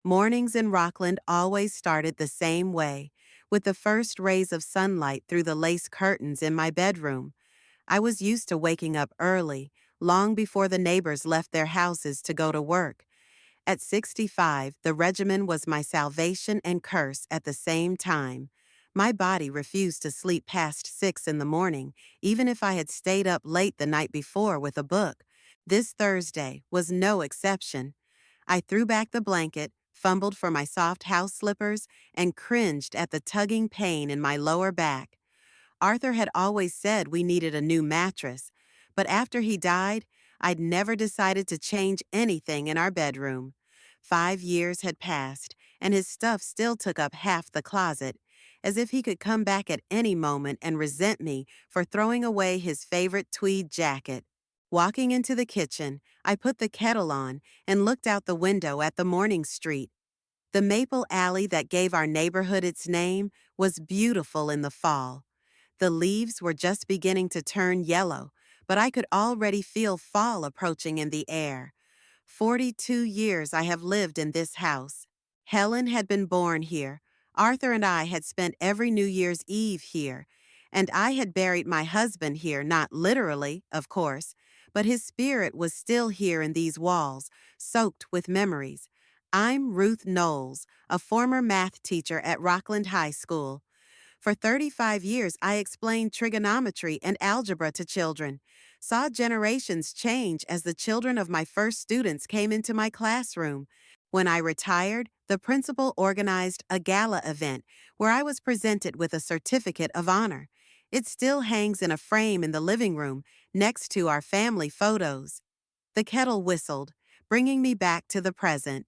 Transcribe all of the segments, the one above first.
Mornings in Rockland always started the same way, with the first rays of sunlight through the lace curtains in my bedroom. I was used to waking up early, long before the neighbors left their houses to go to work. At 65, the regimen was my salvation and curse at the same time. My body refused to sleep past 6 in the morning, even if I had stayed up late the night before with a book. This Thursday was no exception. I threw back the blanket, fumbled for my soft house slippers, and cringed at the tugging pain in my lower back. Arthur had always said we needed a new mattress, but after he died, I'd never decided to change anything in our bedroom. 5 years had passed, and his stuff still took up half the closet, as if he could come back at any moment and resent me for throwing away his favorite tweed jacket. Walking into the kitchen, I put the kettle on and looked out the window at the morning street. The maple alley that gave our neighborhood its name was beautiful in the fall. The leaves were just beginning to turn yellow, but I could already feel fall approaching in the air. 42 years I have lived in this house. Helen had been born here. Arthur and I had spent every New Year's Eve here, and I had buried my husband here, not literally, of course, but his spirit was still here in these walls, soaked with memories. I'm Ruth Knowles, a former math teacher at Rockland High School. For 35 years, I explained trigonometry and algebra to children, saw generations change as the children of my first students came into my classroom. When I retired, the principal organized a gala event where I was presented with a certificate of honor. It still hangs in a frame in the living room next to our family photos. The kettle whistled, bringing me back to the present.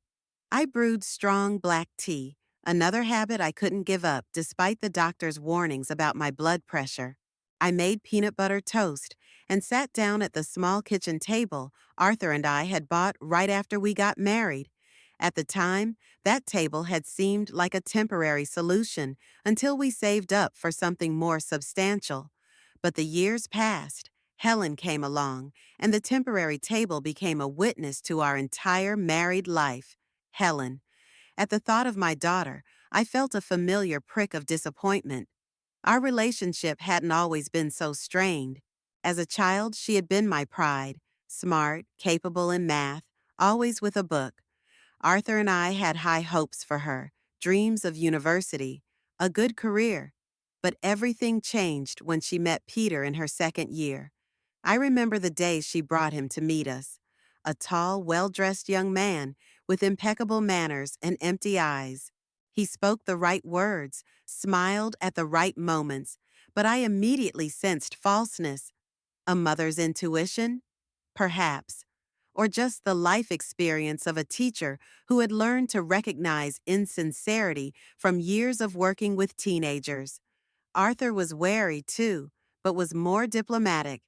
I brewed strong black tea, another habit I couldn't give up despite the doctor's warnings about my blood pressure. I made peanut butter toast and sat down at the small kitchen table Arthur and I had bought right after we got married. At the time, that table had seemed like a temporary solution until we saved up for something more substantial. But the years passed, Helen came along, and the temporary table became a witness to our entire married life. Helen. At the thought of my daughter, I felt a familiar prick of disappointment. Our relationship hadn't always been so strained. As a child, she had been my pride, smart, capable in math, always with a book. Arthur and I had high hopes for her, dreams of university, a good career. But everything changed when she met Peter in her second year. I remember the day she brought him to meet us. A tall, well-dressed young man with impeccable manners and empty eyes. He spoke the right words, smiled at the right moments, but I immediately sensed falseness. A mother's intuition? Perhaps. Or just the life experience of a teacher who had learned to recognize insincerity from years of working with teenagers. Arthur was wary, too, but was more diplomatic.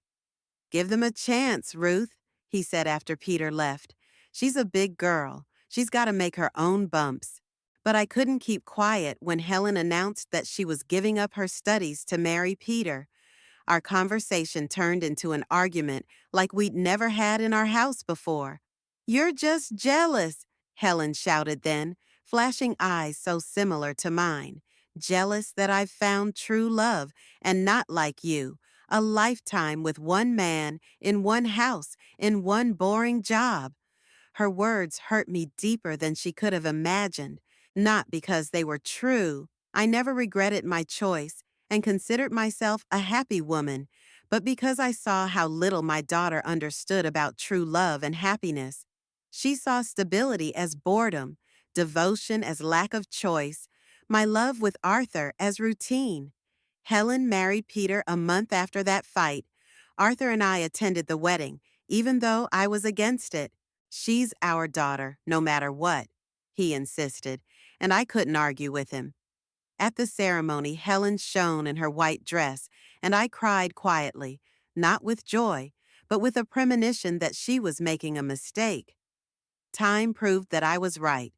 "Give them a chance, Ruth," he said after Peter left. "She's a big girl. She's got to make her own bumps." But I couldn't keep quiet when Helen announced that she was giving up her studies to marry Peter. Our conversation turned into an argument like we'd never had in our house before. "You're just jealous," Helen shouted then, flashing eyes so similar to mine. "Jealous that I've found true love, and not like you. A lifetime with one man, in one house, in one boring job." Her words hurt me deeper than she could have imagined, not because they were true. I never regretted my choice and considered myself a happy woman, but because I saw how little my daughter understood about true love and happiness. She saw stability as boredom, devotion as lack of choice, my love with Arthur as routine. Helen married Peter a month after that fight. Arthur and I attended the wedding, even though I was against it. "She's our daughter, no matter what," he insisted, and I couldn't argue with him. At the ceremony, Helen shone in her white dress, and I cried quietly, not with joy, but with a premonition that she was making a mistake. Time proved that I was right.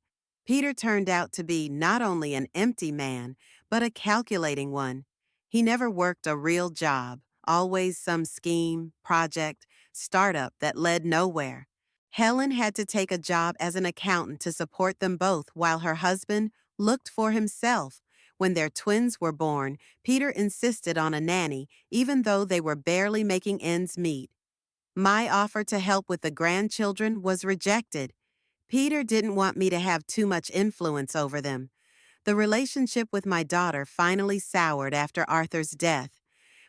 Peter turned out to be not only an empty man, but a calculating one. He never worked a real job, always some scheme, project, startup that led nowhere. Helen had to take a job as an accountant to support them both while her husband looked for himself. When their twins were born, Peter insisted on a nanny, even though they were barely making ends meet. My offer to help with the grandchildren was rejected. Peter didn't want me to have too much influence over them. The relationship with my daughter finally soured after Arthur's death.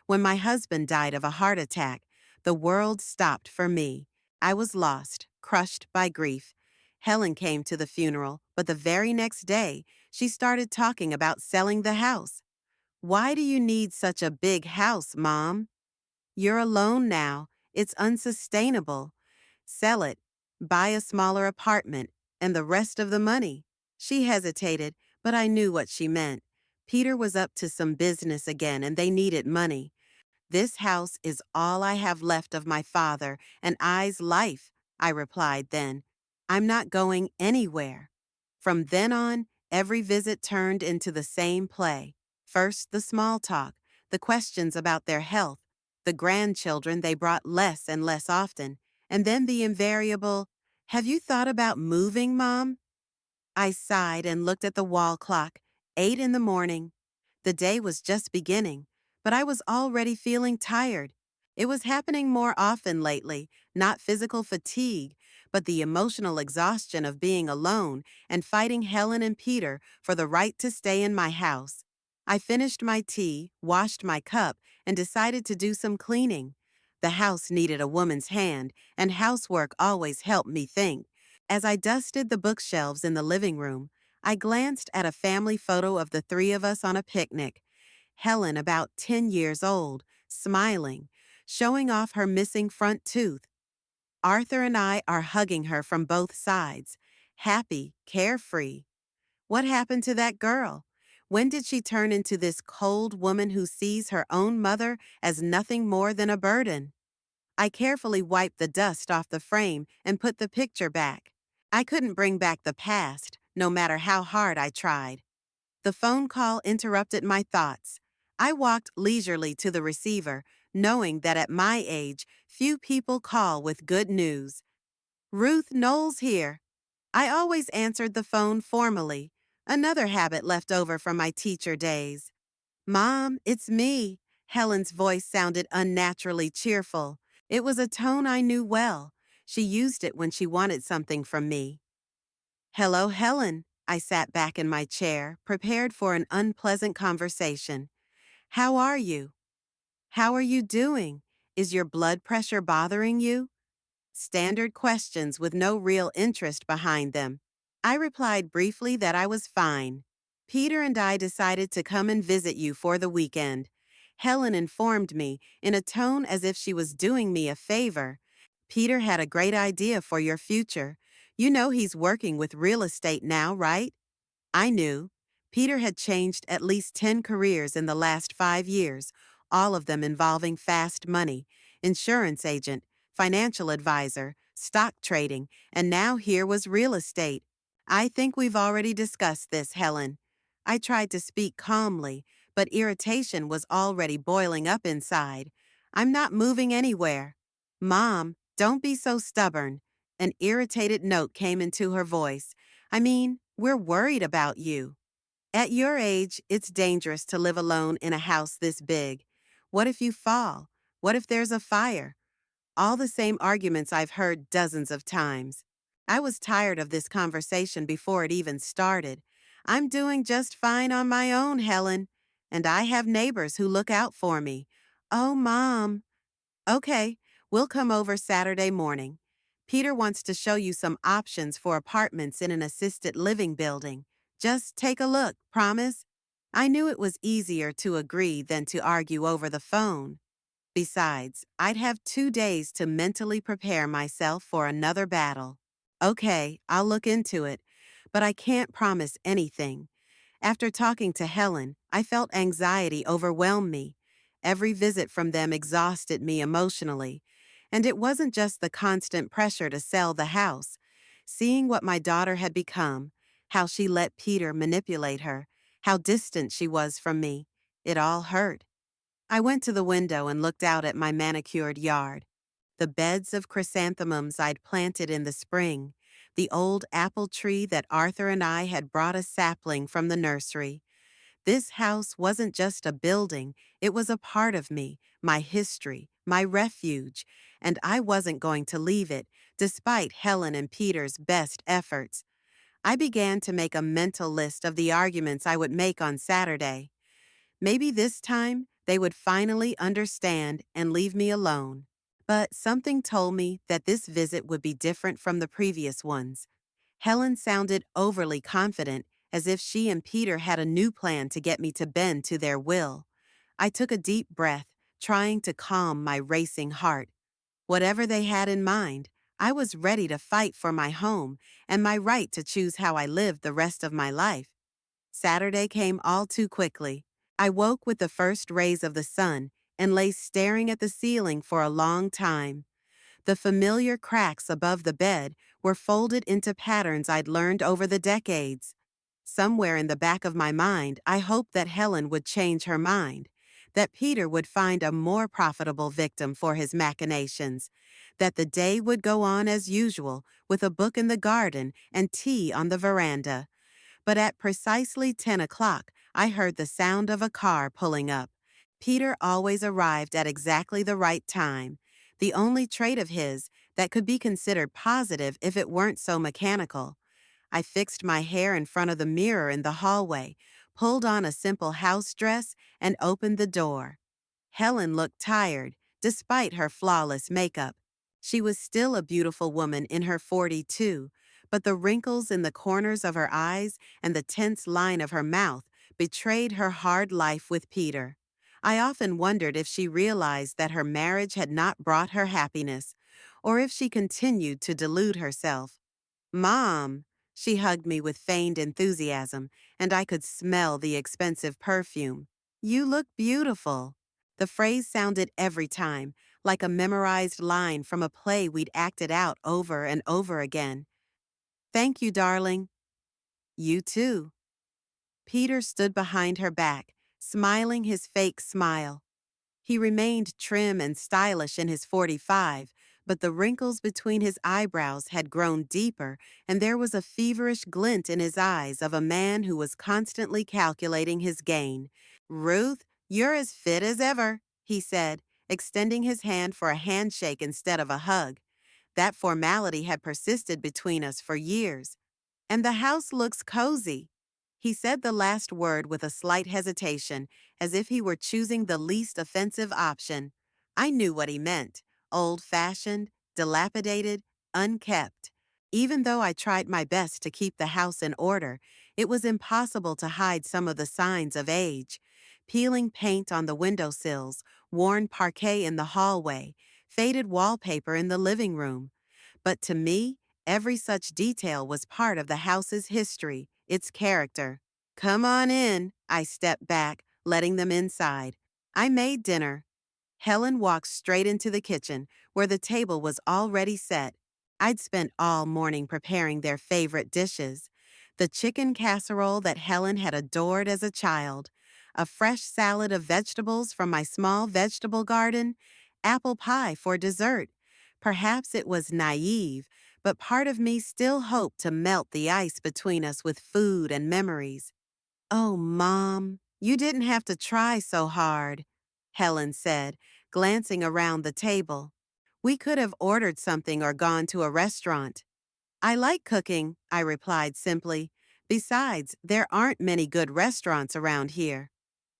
When my husband died of a heart attack, the world stopped for me. I was lost, crushed by grief. Helen came to the funeral, but the very next day, she started talking about selling the house. Why do you need such a big house, Mom? You're alone now. It's unsustainable. Sell it, buy a smaller apartment, and the rest of the money. She hesitated, but I knew what she meant. Peter was up to some business again, and they needed money. This house is all I have left of my father and I's life, I replied then. I'm not going anywhere. From then on, every visit turned into the same play. First, the small talk, the questions about their health, the grandchildren they brought less and less often, and then the invariable, "Have you thought about moving, Mom?" I sighed and looked at the wall clock. 8 in the morning. The day was just beginning, but I was already feeling tired. It was happening more often lately, not physical fatigue, but the emotional exhaustion of being alone and fighting Helen and Peter for the right to stay in my house. I finished my tea, washed my cup, and decided to do some cleaning. The house needed a woman's hand, and housework always helped me think. As I dusted the bookshelves in the living room, I glanced at a family photo of the three of us on a picnic. Helen, about 10 years old, smiling, showing off her missing front tooth. Arthur and I are hugging her from both sides, happy, carefree. What happened to that girl? When did she turn into this cold woman who sees her own mother as nothing more than a burden? I carefully wiped the dust off the frame and put the picture back. I couldn't bring back the past, no matter how hard I tried. The phone call interrupted my thoughts. I walked leisurely to the receiver, knowing that at my age, few people call with good news. Ruth Knowles here. I always answered the phone formally, another habit left over from my teacher days. Mom, it's me. Helen's voice sounded unnaturally cheerful. It was a tone I knew well. She used it when she wanted something from me. Hello, Helen. I sat back in my chair, prepared for an unpleasant conversation. How are you? How are you doing? Is your blood pressure bothering you? Standard questions with no real interest behind them. I replied briefly that I was fine. Peter and I decided to come and visit you for the weekend. Helen informed me in a tone as if she was doing me a favor. Peter had a great idea for your future. You know he's working with real estate now, right? I knew. Peter had changed at least 10 careers in the last 5 years, all of them involving fast money, insurance agent, financial advisor, stock trading, and now here was real estate. I think we've already discussed this, Helen. I tried to speak calmly, but irritation was already boiling up inside. I'm not moving anywhere. Mom, don't be so stubborn. An irritated note came into her voice. I mean, we're worried about you. At your age, it's dangerous to live alone in a house this big. What if you fall? What if there's a fire? All the same arguments I've heard dozens of times. I was tired of this conversation before it even started. I'm doing just fine on my own, Helen. And I have neighbors who look out for me. Oh, Mom. Okay, we'll come over Saturday morning. Peter wants to show you some options for apartments in an assisted living building. Just take a look, promise? I knew it was easier to agree than to argue over the phone. Besides, I'd have 2 days to mentally prepare myself for another battle. Okay, I'll look into it, but I can't promise anything. After talking to Helen, I felt anxiety overwhelm me. Every visit from them exhausted me emotionally. And it wasn't just the constant pressure to sell the house. Seeing what my daughter had become, how she let Peter manipulate her, how distant she was from me, it all hurt. I went to the window and looked out at my manicured yard. the beds of chrysanthemums I'd planted in the spring, the old apple tree that Arthur and I had brought a sapling from the nursery. This house wasn't just a building, it was a part of me, my history, my refuge, and I wasn't going to leave it, despite Helen and Peter's best efforts. I began to make a mental list of the arguments I would make on Saturday. Maybe this time they would finally understand and leave me alone. But something told me that this visit would be different from the previous ones. Helen sounded overly confident, as if she and Peter had a new plan to get me to bend to their will. I took a deep breath, trying to calm my racing heart. Whatever they had in mind, I was ready to fight for my home and my right to choose how I lived the rest of my life. Saturday came all too quickly. I woke with the first rays of the sun and lay staring at the ceiling for a long time. The familiar cracks above the bed were folded into patterns I'd learned over the decades. Somewhere in the back of my mind, I hoped that Helen would change her mind, that Peter would find a more profitable victim for his machinations, that the day would go on as usual with a book in the garden and tea on the veranda. But at precisely 10 o'clock, I heard the sound of a car pulling up. Peter always arrived at exactly the right time, the only trait of his that could be considered positive if it weren't so mechanical. I fixed my hair in front of the mirror in the hallway, pulled on a simple house dress, and opened the door. Helen looked tired, despite her flawless makeup. She was still a beautiful woman in her 42, but the wrinkles in the corners of her eyes and the tense line of her mouth betrayed her hard life with Peter. I often wondered if she realized that her marriage had not brought her happiness, or if she continued to delude herself. Mom! She hugged me with feigned enthusiasm, and I could smell the expensive perfume. You look beautiful. The phrase sounded every time, like a memorized line from a play we'd acted out over and over again. Thank you, darling. You too. Peter stood behind her back, smiling his fake smile. He remained trim and stylish in his 45, but the wrinkles between his eyebrows had grown deeper, and there was a feverish glint in his eyes of a man who was constantly calculating his gain. Ruth, you're as fit as ever, he said, extending his hand for a handshake instead of a hug. That formality had persisted between us for years. And the house looks cozy. He said the last word with a slight hesitation, as if he were choosing the least offensive option. I knew what he meant: old-fashioned, dilapidated, unkept. Even though I tried my best to keep the house in order, it was impossible to hide some of the signs of age. Peeling paint on the windowsills, worn parquet in the hallway, faded wallpaper in the living room. But to me, every such detail was part of the house's history, its character. Come on in, I stepped back, letting them inside. I made dinner. Helen walked straight into the kitchen, where the table was already set. I'd spent all morning preparing their favorite dishes: the chicken casserole that Helen had adored as a child, a fresh salad of vegetables from my small vegetable garden, apple pie for dessert. Perhaps it was naive, but part of me still hoped to melt the ice between us with food and memories. Oh, Mom, you didn't have to try so hard, Helen said, glancing around the table. We could have ordered something or gone to a restaurant. I like cooking, I replied simply. Besides, there aren't many good restaurants around here.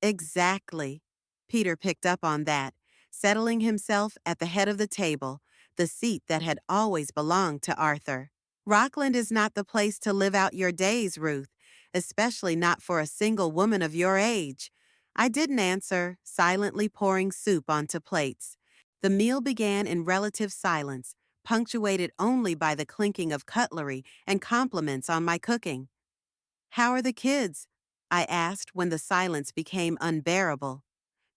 Exactly. Peter picked up on that, settling himself at the head of the table, the seat that had always belonged to Arthur. Rockland is not the place to live out your days, Ruth, especially not for a single woman of your age. I didn't answer, silently pouring soup onto plates. The meal began in relative silence, punctuated only by the clinking of cutlery and compliments on my cooking. How are the kids? I asked when the silence became unbearable.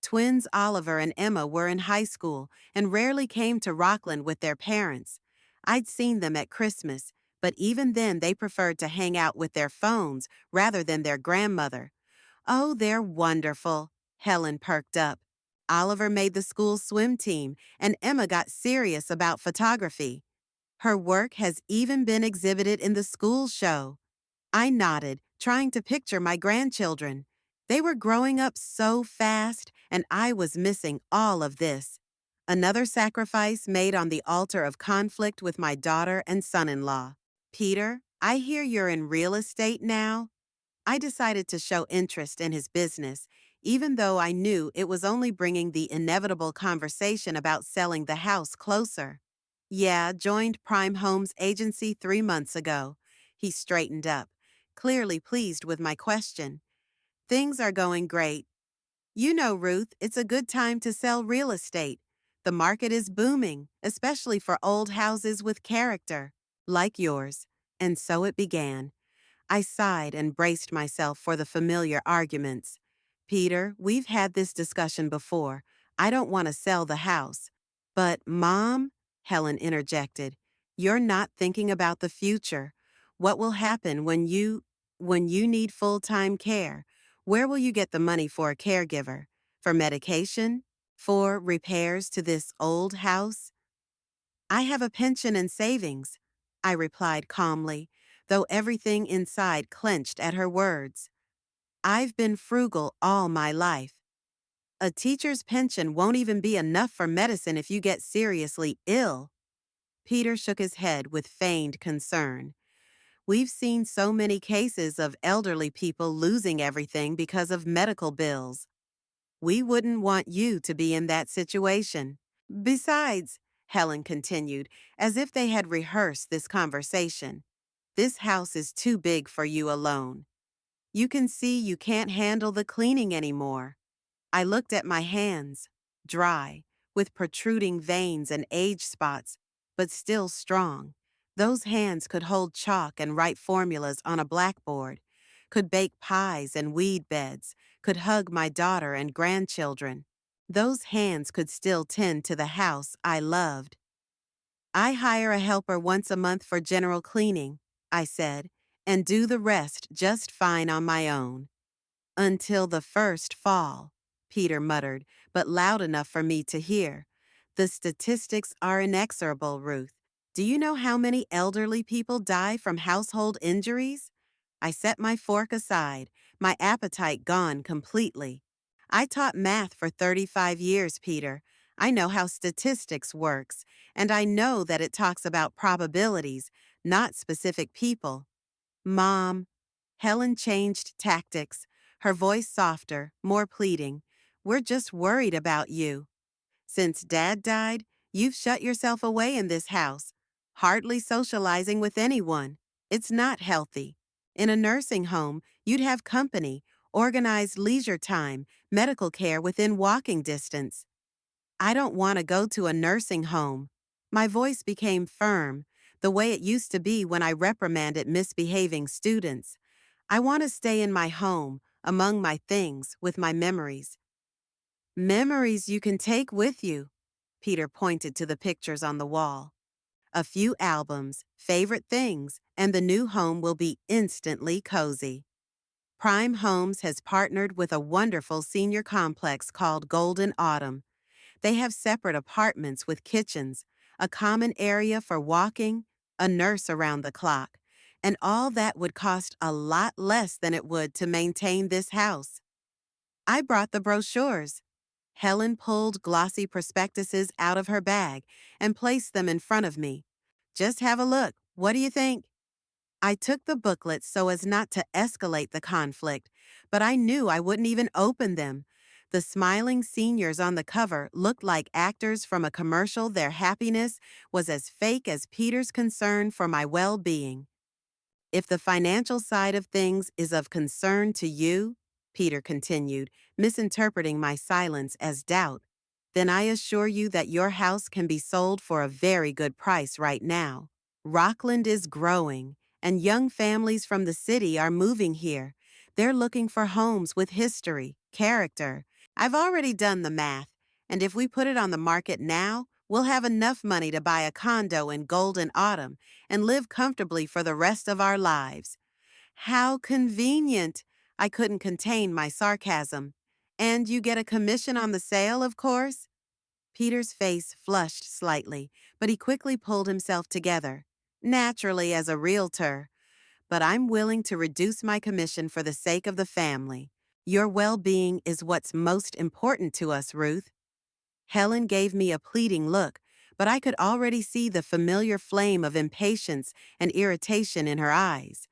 Twins Oliver and Emma were in high school and rarely came to Rockland with their parents. I'd seen them at Christmas, but even then they preferred to hang out with their phones rather than their grandmother. Oh, they're wonderful. Helen perked up. Oliver made the school swim team, and Emma got serious about photography. Her work has even been exhibited in the school show. I nodded, trying to picture my grandchildren. They were growing up so fast, and I was missing all of this. Another sacrifice made on the altar of conflict with my daughter and son-in-law. Peter, I hear you're in real estate now. I decided to show interest in his business, even though I knew it was only bringing the inevitable conversation about selling the house closer. Yeah, joined Prime Homes Agency 3 months ago. He straightened up, clearly pleased with my question. Things are going great. You know, Ruth, it's a good time to sell real estate. The market is booming, especially for old houses with character, like yours. And so it began. I sighed and braced myself for the familiar arguments. Peter, we've had this discussion before. I don't want to sell the house. But, Mom, Helen interjected, you're not thinking about the future. What will happen when you need full-time care? Where will you get the money for a caregiver? For medication? For repairs to this old house? I have a pension and savings, I replied calmly, though everything inside clenched at her words. I've been frugal all my life. A teacher's pension won't even be enough for medicine if you get seriously ill. Peter shook his head with feigned concern. We've seen so many cases of elderly people losing everything because of medical bills. We wouldn't want you to be in that situation. Besides, Helen continued, as if they had rehearsed this conversation, this house is too big for you alone. You can see you can't handle the cleaning anymore. I looked at my hands, dry, with protruding veins and age spots, but still strong. Those hands could hold chalk and write formulas on a blackboard, could bake pies and weed beds, could hug my daughter and grandchildren. Those hands could still tend to the house I loved. I hire a helper once a month for general cleaning, I said, and do the rest just fine on my own. Until the first fall, Peter muttered, but loud enough for me to hear. The statistics are inexorable, Ruth. Do you know how many elderly people die from household injuries? I set my fork aside, my appetite gone completely. I taught math for 35 years, Peter. I know how statistics works, and I know that it talks about probabilities, not specific people. Mom, Helen changed tactics, her voice softer, more pleading. We're just worried about you. Since Dad died, you've shut yourself away in this house, hardly socializing with anyone. It's not healthy. In a nursing home, you'd have company, organized leisure time, medical care within walking distance. I don't want to go to a nursing home. My voice became firm, the way it used to be when I reprimanded misbehaving students. I want to stay in my home, among my things, with my memories. Memories you can take with you. Peter pointed to the pictures on the wall. A few albums, favorite things, and the new home will be instantly cozy. Prime Homes has partnered with a wonderful senior complex called Golden Autumn. They have separate apartments with kitchens, a common area for walking, a nurse around the clock, and all that would cost a lot less than it would to maintain this house. I brought the brochures. Helen pulled glossy prospectuses out of her bag and placed them in front of me. Just have a look. What do you think? I took the booklets so as not to escalate the conflict, but I knew I wouldn't even open them. The smiling seniors on the cover looked like actors from a commercial. Their happiness was as fake as Peter's concern for my well-being. If the financial side of things is of concern to you, Peter continued, misinterpreting my silence as doubt, then I assure you that your house can be sold for a very good price right now. Rockland is growing, and young families from the city are moving here. They're looking for homes with history, character. I've already done the math, and if we put it on the market now, we'll have enough money to buy a condo in Golden Autumn and live comfortably for the rest of our lives. How convenient! I couldn't contain my sarcasm. And you get a commission on the sale, of course? Peter's face flushed slightly, but he quickly pulled himself together. Naturally, as a realtor. But I'm willing to reduce my commission for the sake of the family. Your well-being is what's most important to us, Ruth. Helen gave me a pleading look, but I could already see the familiar flame of impatience and irritation in her eyes.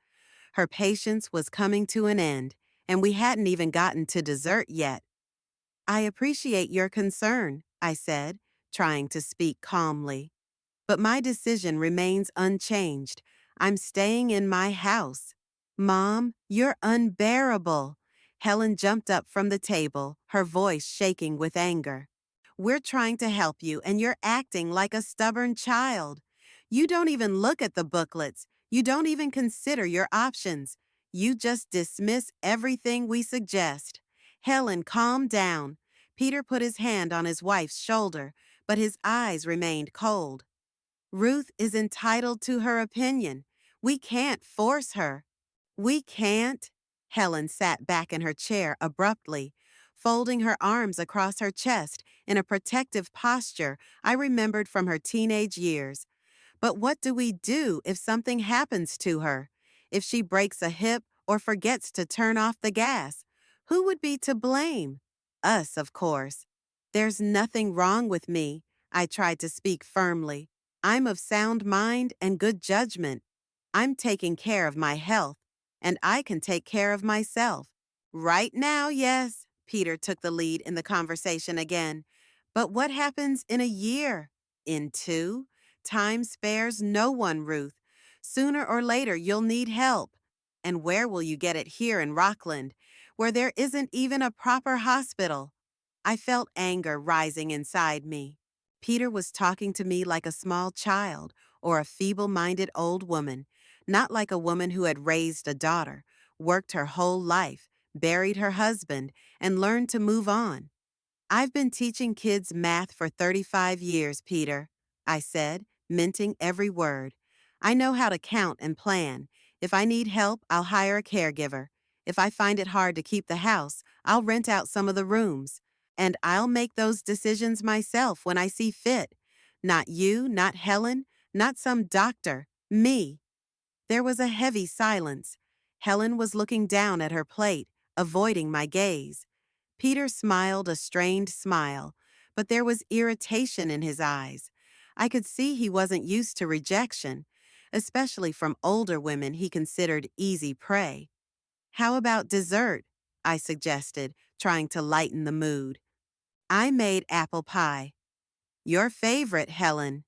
Her patience was coming to an end, and we hadn't even gotten to dessert yet. I appreciate your concern, I said, trying to speak calmly. But my decision remains unchanged. I'm staying in my house. Mom, you're unbearable. Helen jumped up from the table, her voice shaking with anger. We're trying to help you, and you're acting like a stubborn child. You don't even look at the booklets. You don't even consider your options. You just dismiss everything we suggest. Helen, calm down. Peter put his hand on his wife's shoulder, but his eyes remained cold. Ruth is entitled to her opinion. We can't force her. We can't. Helen sat back in her chair abruptly, folding her arms across her chest in a protective posture I remembered from her teenage years. But what do we do if something happens to her? If she breaks a hip or forgets to turn off the gas? Who would be to blame? Us, of course. There's nothing wrong with me, I tried to speak firmly. I'm of sound mind and good judgment. I'm taking care of my health, and I can take care of myself. Right now, yes, Peter took the lead in the conversation again. But what happens in a year? In two? Time spares no one, Ruth. Sooner or later, you'll need help. And where will you get it here in Rockland, where there isn't even a proper hospital? I felt anger rising inside me. Peter was talking to me like a small child or a feeble-minded old woman, not like a woman who had raised a daughter, worked her whole life, buried her husband, and learned to move on. I've been teaching kids math for 35 years, Peter, I said, minting every word. I know how to count and plan. If I need help, I'll hire a caregiver. If I find it hard to keep the house, I'll rent out some of the rooms. And I'll make those decisions myself when I see fit. Not you, not Helen, not some doctor, me. There was a heavy silence. Helen was looking down at her plate, avoiding my gaze. Peter smiled a strained smile, but there was irritation in his eyes. I could see he wasn't used to rejection, especially from older women he considered easy prey. How about dessert? I suggested, trying to lighten the mood. I made apple pie. Your favorite, Helen.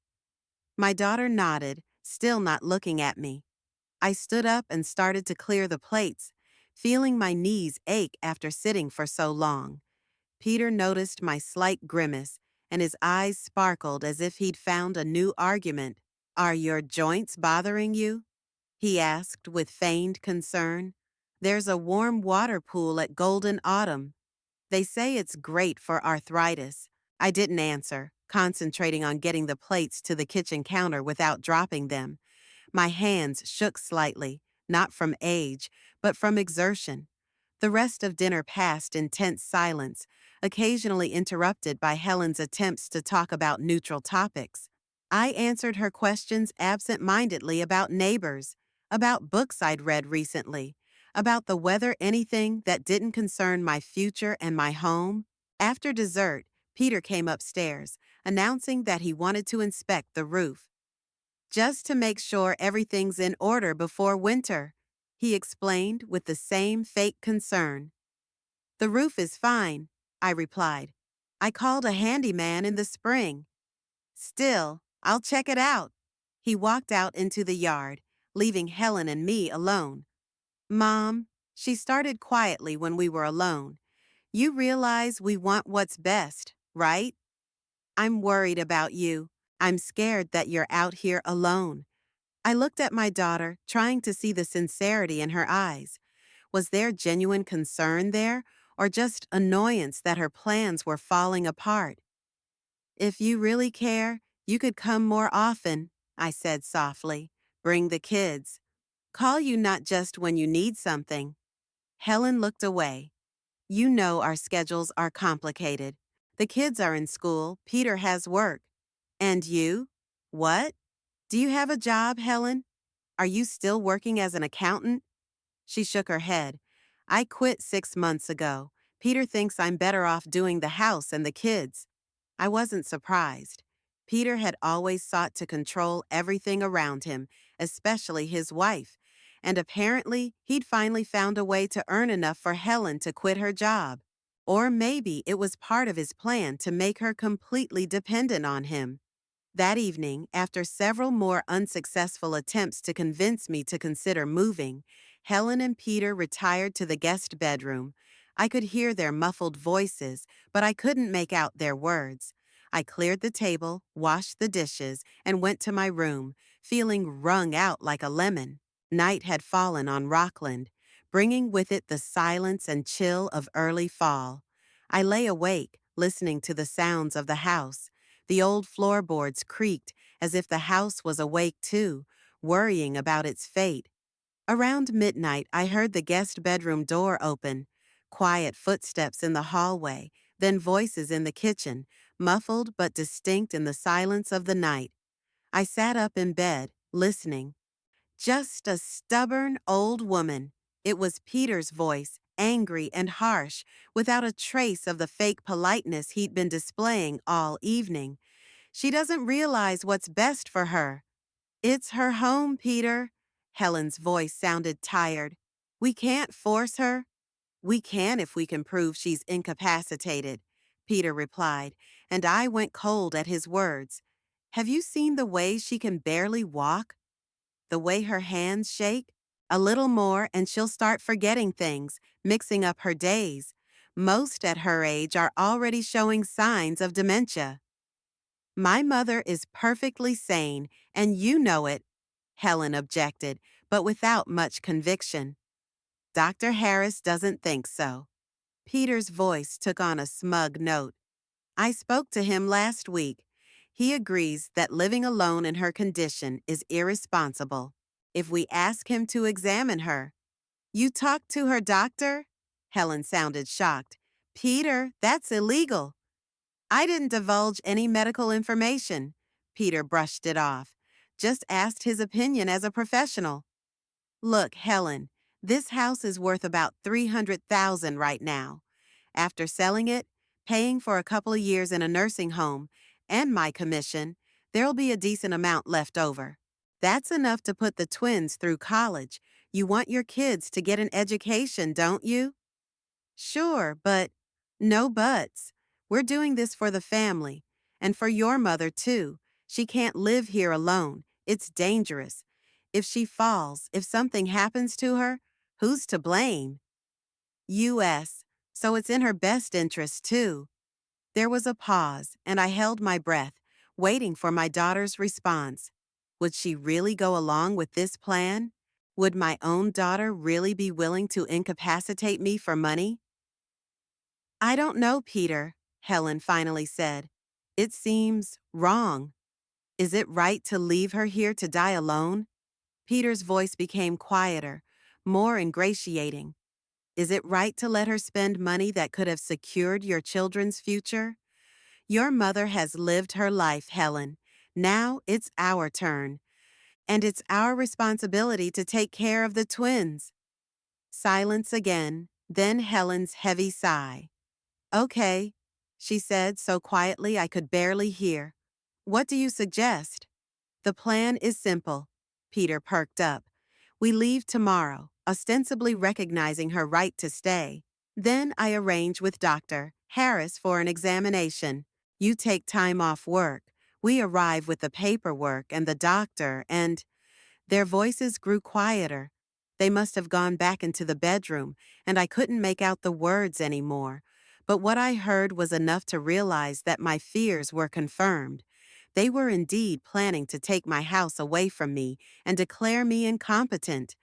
My daughter nodded, still not looking at me. I stood up and started to clear the plates, feeling my knees ache after sitting for so long. Peter noticed my slight grimace, and his eyes sparkled as if he'd found a new argument. Are your joints bothering you? He asked with feigned concern. There's a warm water pool at Golden Autumn. They say it's great for arthritis. I didn't answer, concentrating on getting the plates to the kitchen counter without dropping them. My hands shook slightly, not from age, but from exertion. The rest of dinner passed in tense silence, occasionally interrupted by Helen's attempts to talk about neutral topics. I answered her questions absent-mindedly about neighbors, about books I'd read recently, about the weather, anything that didn't concern my future and my home. After dessert, Peter came upstairs, announcing that he wanted to inspect the roof. Just to make sure everything's in order before winter, he explained with the same fake concern. The roof is fine, I replied. I called a handyman in the spring. Still, I'll check it out. He walked out into the yard, leaving Helen and me alone. Mom, she started quietly when we were alone. You realize we want what's best, right? I'm worried about you. I'm scared that you're out here alone. I looked at my daughter, trying to see the sincerity in her eyes. Was there genuine concern there, or just annoyance that her plans were falling apart? If you really care, you could come more often, I said softly. Bring the kids. Call you not just when you need something. Helen looked away. You know our schedules are complicated. The kids are in school, Peter has work. And you? What? Do you have a job, Helen? Are you still working as an accountant? She shook her head. I quit 6 months ago. Peter thinks I'm better off doing the house and the kids. I wasn't surprised. Peter had always sought to control everything around him, especially his wife, and apparently he'd finally found a way to earn enough for Helen to quit her job. Or maybe it was part of his plan to make her completely dependent on him. That evening, after several more unsuccessful attempts to convince me to consider moving, Helen and Peter retired to the guest bedroom. I could hear their muffled voices, but I couldn't make out their words. I cleared the table, washed the dishes, and went to my room, feeling wrung out like a lemon. Night had fallen on Rockland, bringing with it the silence and chill of early fall. I lay awake, listening to the sounds of the house. The old floorboards creaked as if the house was awake too, worrying about its fate. Around midnight, I heard the guest bedroom door open, quiet footsteps in the hallway, then voices in the kitchen, muffled but distinct in the silence of the night. I sat up in bed, listening. Just a stubborn old woman. It was Peter's voice, angry and harsh, without a trace of the fake politeness he'd been displaying all evening. She doesn't realize what's best for her. It's her home, Peter. Helen's voice sounded tired. We can't force her. We can if we can prove she's incapacitated, Peter replied, and I went cold at his words. Have you seen the way she can barely walk? The way her hands shake? A little more and she'll start forgetting things, mixing up her days. Most at her age are already showing signs of dementia. My mother is perfectly sane, and you know it, Helen objected, but without much conviction. Dr. Harris doesn't think so. Peter's voice took on a smug note. I spoke to him last week. He agrees that living alone in her condition is irresponsible. If we ask him to examine her, you talked to her doctor? Helen sounded shocked. Peter, that's illegal. I didn't divulge any medical information. Peter brushed it off. Just asked his opinion as a professional. Look, Helen, this house is worth about $300,000 right now. After selling it, paying for a couple of years in a nursing home, and my commission, there'll be a decent amount left over. That's enough to put the twins through college. You want your kids to get an education, don't you? Sure, but no buts. We're doing this for the family. And for your mother, too. She can't live here alone. It's dangerous. If she falls, if something happens to her, who's to blame? U.S. So it's in her best interest, too. There was a pause, and I held my breath, waiting for my daughter's response. Would she really go along with this plan? Would my own daughter really be willing to incapacitate me for money? I don't know, Peter, Helen finally said. It seems wrong. Is it right to leave her here to die alone? Peter's voice became quieter, more ingratiating. Is it right to let her spend money that could have secured your children's future? Your mother has lived her life, Helen. Now it's our turn. And it's our responsibility to take care of the twins. Silence again, then Helen's heavy sigh. Okay, she said so quietly I could barely hear. What do you suggest? The plan is simple. Peter perked up. We leave tomorrow, ostensibly recognizing her right to stay. Then I arrange with Dr. Harris for an examination. You take time off work. We arrive with the paperwork and the doctor and… Their voices grew quieter. They must have gone back into the bedroom, and I couldn't make out the words anymore. But what I heard was enough to realize that my fears were confirmed. They were indeed planning to take my house away from me and declare me incompetent.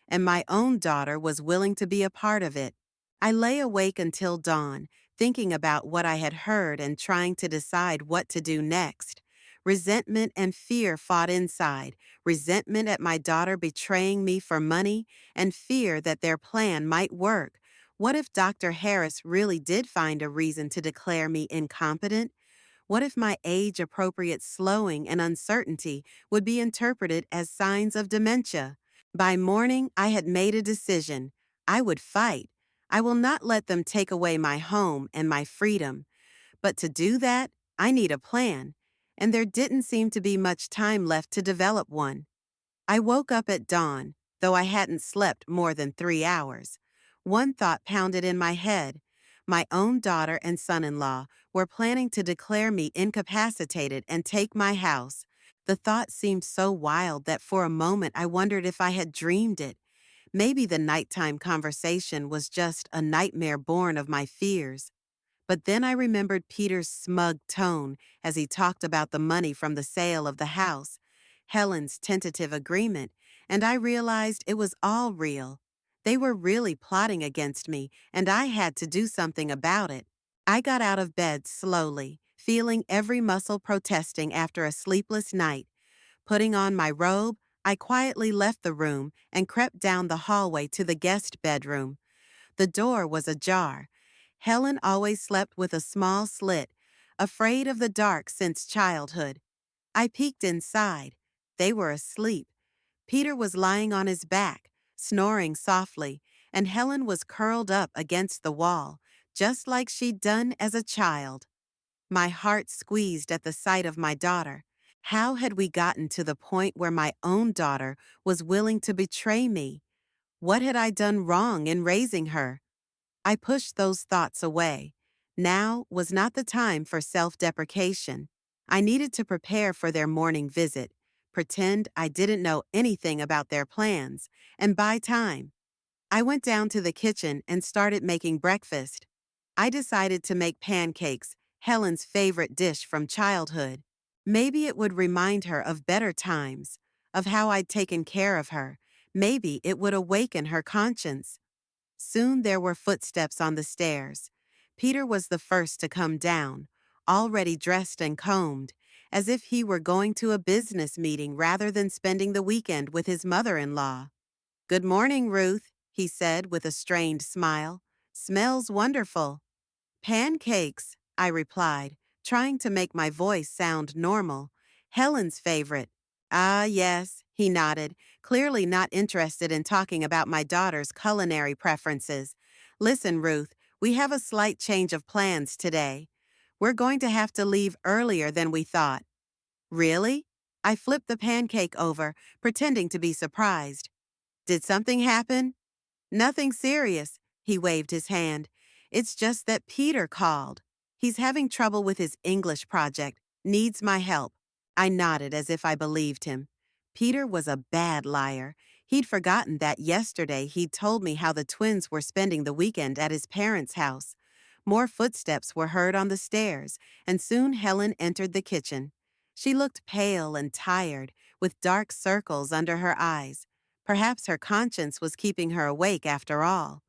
And my own daughter was willing to be a part of it. I lay awake until dawn, thinking about what I had heard and trying to decide what to do next. Resentment and fear fought inside, resentment at my daughter betraying me for money, and fear that their plan might work. What if Dr. Harris really did find a reason to declare me incompetent? What if my age appropriate slowing and uncertainty would be interpreted as signs of dementia? By morning, I had made a decision. I would fight. I will not let them take away my home and my freedom. But to do that, I need a plan. And there didn't seem to be much time left to develop one. I woke up at dawn, though I hadn't slept more than 3 hours. One thought pounded in my head. My own daughter and son-in-law were planning to declare me incapacitated and take my house. The thought seemed so wild that for a moment I wondered if I had dreamed it. Maybe the nighttime conversation was just a nightmare born of my fears. But then I remembered Peter's smug tone as he talked about the money from the sale of the house, Helen's tentative agreement, and I realized it was all real. They were really plotting against me, and I had to do something about it. I got out of bed slowly, feeling every muscle protesting after a sleepless night. Putting on my robe, I quietly left the room and crept down the hallway to the guest bedroom. The door was ajar. Helen always slept with a small slit, afraid of the dark since childhood. I peeked inside. They were asleep. Peter was lying on his back, snoring softly, and Helen was curled up against the wall, just like she'd done as a child. My heart squeezed at the sight of my daughter. How had we gotten to the point where my own daughter was willing to betray me? What had I done wrong in raising her? I pushed those thoughts away. Now was not the time for self-deprecation. I needed to prepare for their morning visit, pretend I didn't know anything about their plans, and buy time. I went down to the kitchen and started making breakfast. I decided to make pancakes, Helen's favorite dish from childhood. Maybe it would remind her of better times, of how I'd taken care of her. Maybe it would awaken her conscience. Soon there were footsteps on the stairs. Peter was the first to come down, already dressed and combed, as if he were going to a business meeting rather than spending the weekend with his mother-in-law. "Good morning, Ruth," he said with a strained smile. "Smells wonderful." "Pancakes," I replied, trying to make my voice sound normal. "Helen's favorite." "Ah, yes," he nodded, clearly not interested in talking about my daughter's culinary preferences. "Listen, Ruth, we have a slight change of plans today. We're going to have to leave earlier than we thought." "Really?" I flipped the pancake over, pretending to be surprised. "Did something happen?" "Nothing serious," he waved his hand. "It's just that Peter called. He's having trouble with his English project, needs my help." I nodded as if I believed him. Peter was a bad liar. He'd forgotten that yesterday he'd told me how the twins were spending the weekend at his parents' house. More footsteps were heard on the stairs, and soon Helen entered the kitchen. She looked pale and tired, with dark circles under her eyes. Perhaps her conscience was keeping her awake after all.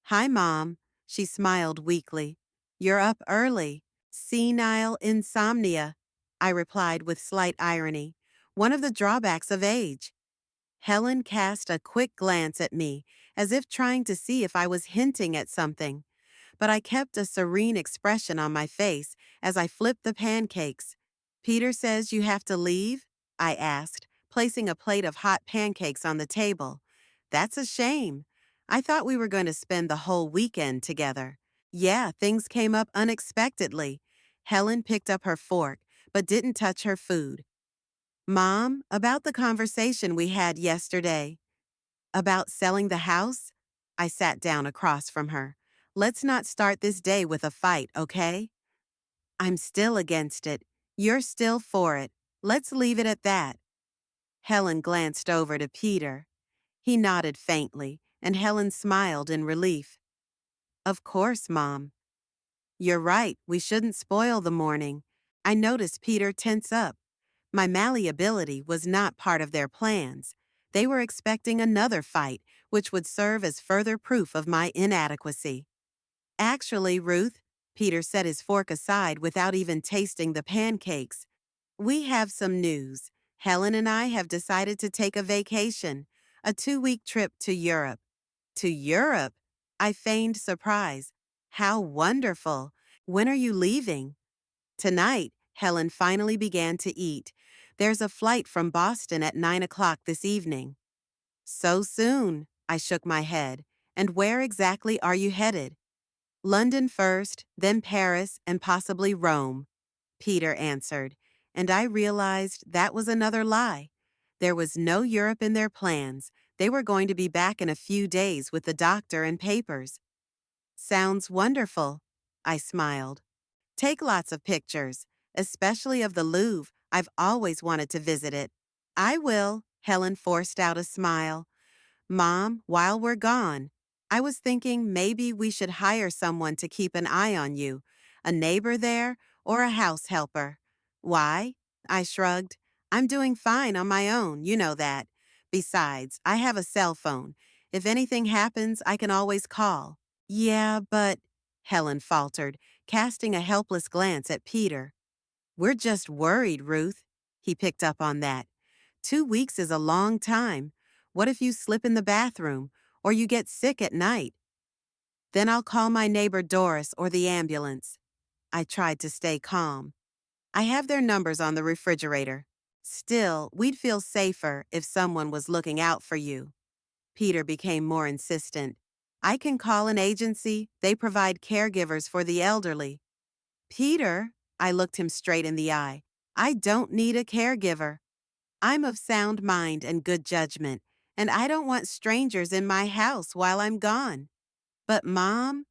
"Hi, Mom," she smiled weakly. "You're up early." "Senile insomnia," I replied with slight irony. "One of the drawbacks of age." Helen cast a quick glance at me, as if trying to see if I was hinting at something. But I kept a serene expression on my face as I flipped the pancakes. "Peter says you have to leave?" I asked, placing a plate of hot pancakes on the table. "That's a shame. I thought we were going to spend the whole weekend together." "Yeah, things came up unexpectedly." Helen picked up her fork, but didn't touch her food. "Mom, about the conversation we had yesterday." "About selling the house?" I sat down across from her. "Let's not start this day with a fight, okay?" "I'm still against it. You're still for it. Let's leave it at that." Helen glanced over to Peter. He nodded faintly, and Helen smiled in relief. "Of course, Mom." "You're right, we shouldn't spoil the morning." I noticed Peter tense up. My malleability was not part of their plans. They were expecting another fight, which would serve as further proof of my inadequacy. "Actually, Ruth," Peter set his fork aside without even tasting the pancakes, "we have some news. Helen and I have decided to take a vacation, a 2-week trip to Europe." "To Europe?" I feigned surprise. How wonderful! When are you leaving? Tonight, Helen finally began to eat. There's a flight from Boston at 9 o'clock this evening. So soon, I shook my head. And where exactly are you headed? London first, then Paris, and possibly Rome, Peter answered, and I realized that was another lie. There was no Europe in their plans. They were going to be back in a few days with the doctor and papers. Sounds wonderful, I smiled. Take lots of pictures, especially of the Louvre. I've always wanted to visit it. I will, Helen forced out a smile. Mom, while we're gone, I was thinking maybe we should hire someone to keep an eye on you, a neighbor there or a house helper. Why? I shrugged. I'm doing fine on my own, you know that. Besides, I have a cell phone. If anything happens, I can always call. Yeah, but, Helen faltered, casting a helpless glance at Peter. We're just worried, Ruth. He picked up on that. 2 weeks is a long time. What if you slip in the bathroom, or you get sick at night? Then I'll call my neighbor Doris or the ambulance. I tried to stay calm. I have their numbers on the refrigerator. Still, we'd feel safer if someone was looking out for you. Peter became more insistent. I can call an agency. They provide caregivers for the elderly. Peter, I looked him straight in the eye. I don't need a caregiver. I'm of sound mind and good judgment, and I don't want strangers in my house while I'm gone. But Mom,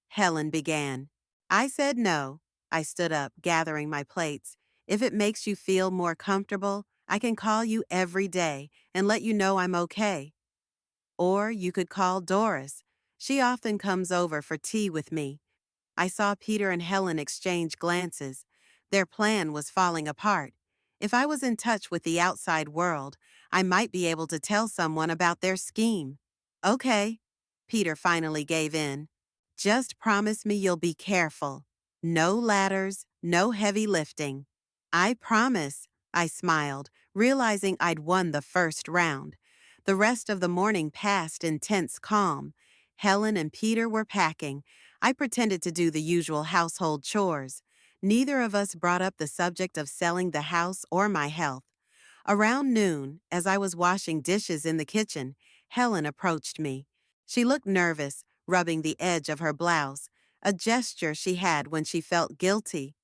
Helen began. I said no. I stood up, gathering my plates. If it makes you feel more comfortable, I can call you every day and let you know I'm okay. Or you could call Doris. She often comes over for tea with me. I saw Peter and Helen exchange glances. Their plan was falling apart. If I was in touch with the outside world, I might be able to tell someone about their scheme. Okay, Peter finally gave in. Just promise me you'll be careful. No ladders, no heavy lifting. I promise, I smiled, realizing I'd won the first round. The rest of the morning passed in tense calm. Helen and Peter were packing. I pretended to do the usual household chores. Neither of us brought up the subject of selling the house or my health. Around noon, as I was washing dishes in the kitchen, Helen approached me. She looked nervous, rubbing the edge of her blouse, a gesture she had when she felt guilty.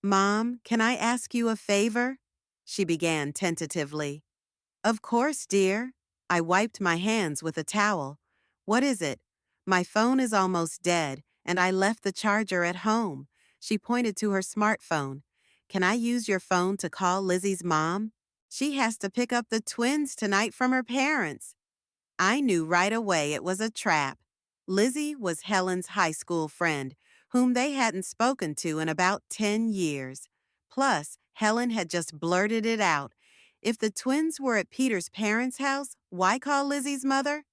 Mom, can I ask you a favor? She began tentatively. Of course, dear. I wiped my hands with a towel. What is it? My phone is almost dead, and I left the charger at home. She pointed to her smartphone. Can I use your phone to call Lizzie's mom? She has to pick up the twins tonight from her parents. I knew right away it was a trap. Lizzie was Helen's high school friend, whom they hadn't spoken to in about 10 years. Plus, Helen had just blurted it out. If the twins were at Peter's parents' house, why call Lizzie's mother?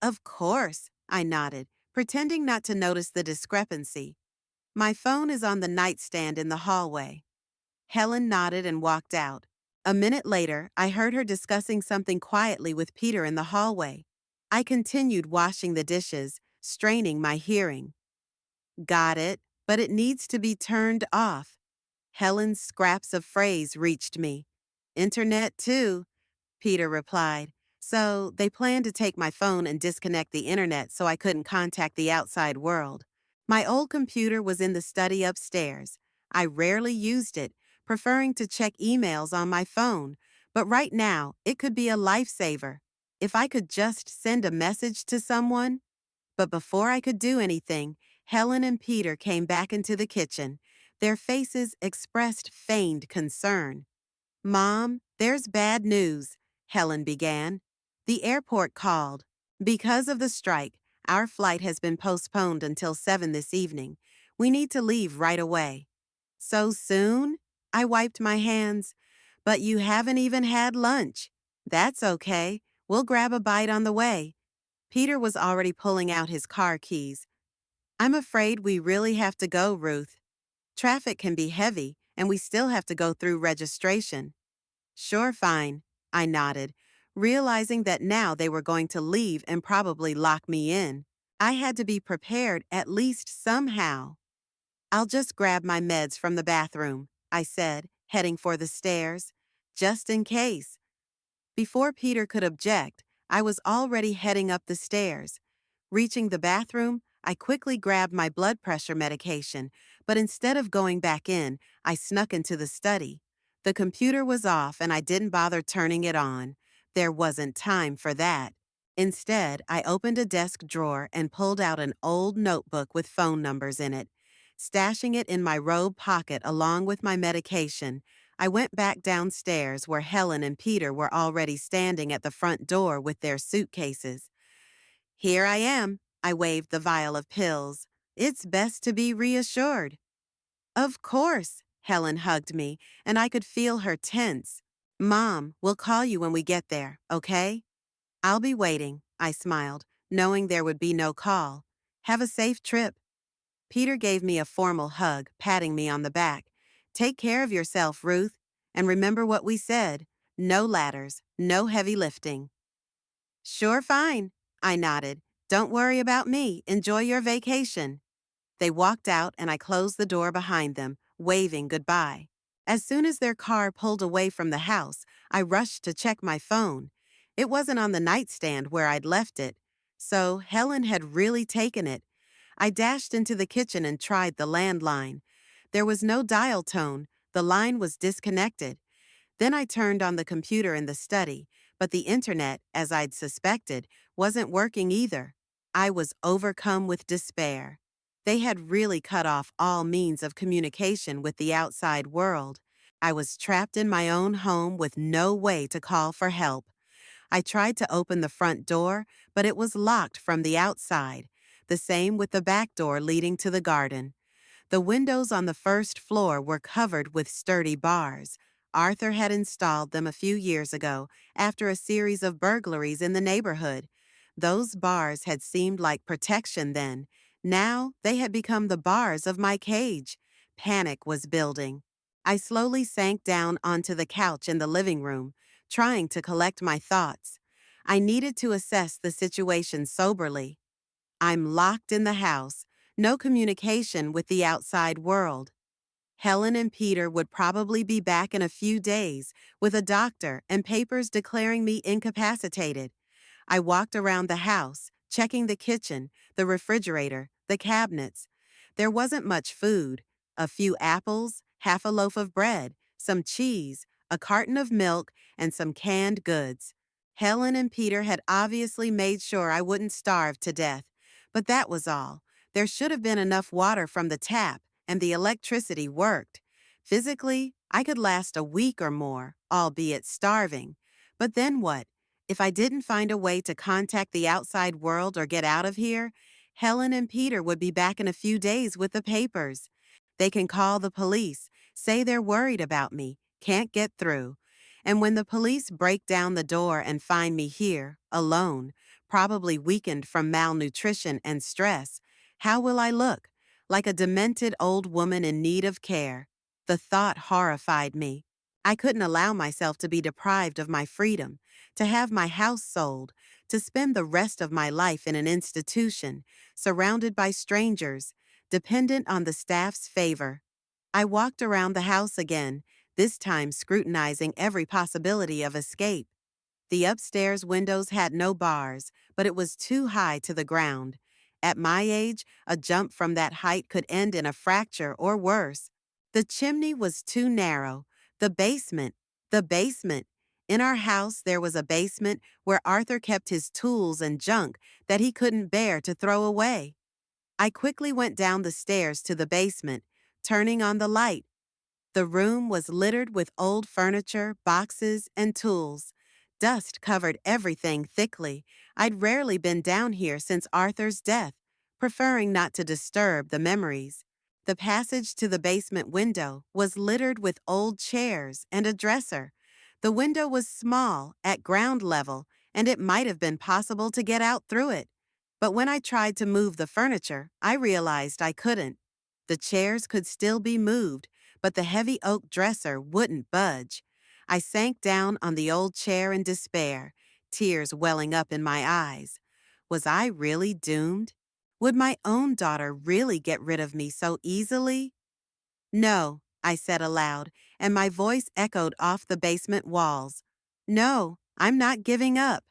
Of course, I nodded, pretending not to notice the discrepancy. My phone is on the nightstand in the hallway. Helen nodded and walked out. A minute later, I heard her discussing something quietly with Peter in the hallway. I continued washing the dishes, straining my hearing. Got it, but it needs to be turned off. Helen's scraps of phrase reached me. Internet, too, Peter replied. So they planned to take my phone and disconnect the internet so I couldn't contact the outside world. My old computer was in the study upstairs. I rarely used it, preferring to check emails on my phone, but right now it could be a lifesaver. If I could just send a message to someone. But before I could do anything, Helen and Peter came back into the kitchen. Their faces expressed feigned concern. Mom, there's bad news, Helen began. The airport called. Because of the strike, our flight has been postponed until 7 this evening. We need to leave right away. So soon? I wiped my hands. But you haven't even had lunch. That's okay. We'll grab a bite on the way. Peter was already pulling out his car keys. I'm afraid we really have to go, Ruth. Traffic can be heavy, and we still have to go through registration. Sure, fine, I nodded, realizing that now they were going to leave and probably lock me in. I had to be prepared at least somehow. I'll just grab my meds from the bathroom, I said, heading for the stairs, just in case. Before Peter could object, I was already heading up the stairs. Reaching the bathroom, I quickly grabbed my blood pressure medication, but instead of going back in, I snuck into the study. The computer was off and I didn't bother turning it on. There wasn't time for that. Instead, I opened a desk drawer and pulled out an old notebook with phone numbers in it. Stashing it in my robe pocket along with my medication, I went back downstairs where Helen and Peter were already standing at the front door with their suitcases. Here I am, I waved the vial of pills. It's best to be reassured. Of course, Helen hugged me, and I could feel her tense. Mom, we'll call you when we get there, okay? I'll be waiting, I smiled, knowing there would be no call. Have a safe trip. Peter gave me a formal hug, patting me on the back. Take care of yourself, Ruth, and remember what we said. No ladders, no heavy lifting. Sure fine, I nodded. Don't worry about me. Enjoy your vacation. They walked out and I closed the door behind them, waving goodbye. As soon as their car pulled away from the house, I rushed to check my phone. It wasn't on the nightstand where I'd left it, so Helen had really taken it. I dashed into the kitchen and tried the landline. There was no dial tone. The line was disconnected. Then I turned on the computer in the study, but the internet, as I'd suspected, wasn't working either. I was overcome with despair. They had really cut off all means of communication with the outside world. I was trapped in my own home with no way to call for help. I tried to open the front door, but it was locked from the outside. The same with the back door leading to the garden. The windows on the first floor were covered with sturdy bars. Arthur had installed them a few years ago after a series of burglaries in the neighborhood. Those bars had seemed like protection then. Now they had become the bars of my cage. Panic was building. I slowly sank down onto the couch in the living room, trying to collect my thoughts. I needed to assess the situation soberly. I'm locked in the house, no communication with the outside world. Helen and Peter would probably be back in a few days with a doctor and papers declaring me incapacitated. I walked around the house, checking the kitchen, the refrigerator, the cabinets. There wasn't much food. A few apples, half a loaf of bread, some cheese, a carton of milk, and some canned goods. Helen and Peter had obviously made sure I wouldn't starve to death. But that was all. There should have been enough water from the tap, and the electricity worked. Physically, I could last a week or more, albeit starving. But then what? If I didn't find a way to contact the outside world or get out of here, Helen and Peter would be back in a few days with the papers. They can call the police, say they're worried about me, can't get through. And when the police break down the door and find me here, alone, probably weakened from malnutrition and stress, how will I look? Like a demented old woman in need of care. The thought horrified me. I couldn't allow myself to be deprived of my freedom, to have my house sold, to spend the rest of my life in an institution, surrounded by strangers, dependent on the staff's favor. I walked around the house again, this time scrutinizing every possibility of escape. The upstairs windows had no bars, but it was too high to the ground. At my age, a jump from that height could end in a fracture or worse. The chimney was too narrow. The basement. The basement. In our house, there was a basement where Arthur kept his tools and junk that he couldn't bear to throw away. I quickly went down the stairs to the basement, turning on the light. The room was littered with old furniture, boxes, and tools. Dust covered everything thickly. I'd rarely been down here since Arthur's death, preferring not to disturb the memories. The passage to the basement window was littered with old chairs and a dresser. The window was small, at ground level, and it might have been possible to get out through it. But when I tried to move the furniture, I realized I couldn't. The chairs could still be moved, but the heavy oak dresser wouldn't budge. I sank down on the old chair in despair, tears welling up in my eyes. Was I really doomed? Would my own daughter really get rid of me so easily? No, I said aloud, and my voice echoed off the basement walls. No, I'm not giving up.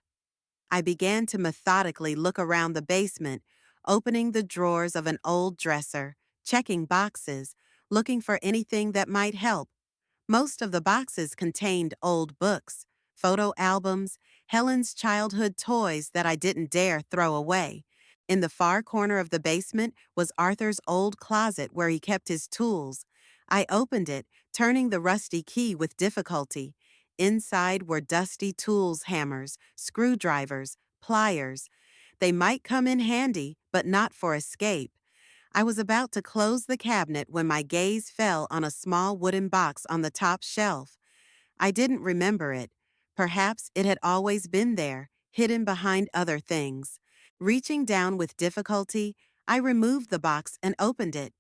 I began to methodically look around the basement, opening the drawers of an old dresser, checking boxes, looking for anything that might help. Most of the boxes contained old books, photo albums, Helen's childhood toys that I didn't dare throw away. In the far corner of the basement was Arthur's old closet where he kept his tools. I opened it, turning the rusty key with difficulty. Inside were dusty tools, hammers, screwdrivers, pliers. They might come in handy, but not for escape. I was about to close the cabinet when my gaze fell on a small wooden box on the top shelf. I didn't remember it. Perhaps it had always been there, hidden behind other things. Reaching down with difficulty, I removed the box and opened it.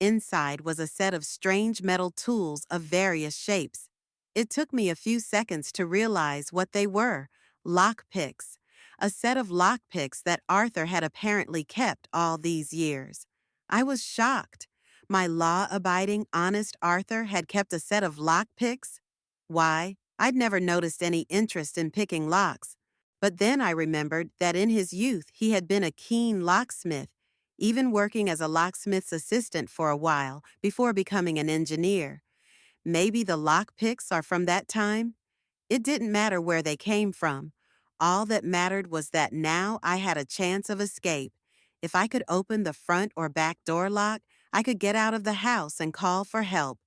Inside was a set of strange metal tools of various shapes. It took me a few seconds to realize what they were: lock picks. A set of lock picks that Arthur had apparently kept all these years. I was shocked. My law-abiding, honest Arthur had kept a set of lock picks? Why, I'd never noticed any interest in picking locks. But then I remembered that in his youth he had been a keen locksmith, even working as a locksmith's assistant for a while before becoming an engineer. Maybe the lockpicks are from that time? It didn't matter where they came from. All that mattered was that now I had a chance of escape. If I could open the front or back door lock, I could get out of the house and call for help.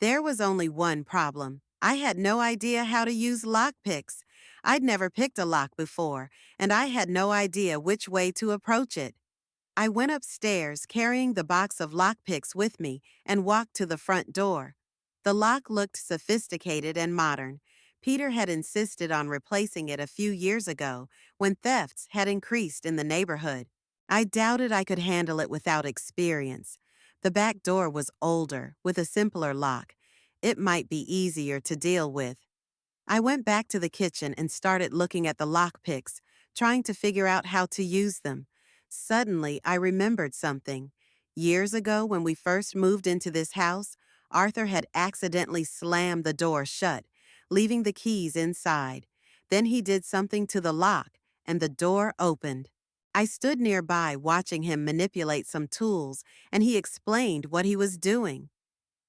There was only one problem. I had no idea how to use lockpicks. I'd never picked a lock before, and I had no idea which way to approach it. I went upstairs carrying the box of lockpicks with me and walked to the front door. The lock looked sophisticated and modern. Peter had insisted on replacing it a few years ago when thefts had increased in the neighborhood. I doubted I could handle it without experience. The back door was older, with a simpler lock. It might be easier to deal with. I went back to the kitchen and started looking at the lockpicks, trying to figure out how to use them. Suddenly, I remembered something. Years ago, when we first moved into this house, Arthur had accidentally slammed the door shut, leaving the keys inside. Then he did something to the lock, and the door opened. I stood nearby watching him manipulate some tools, and he explained what he was doing.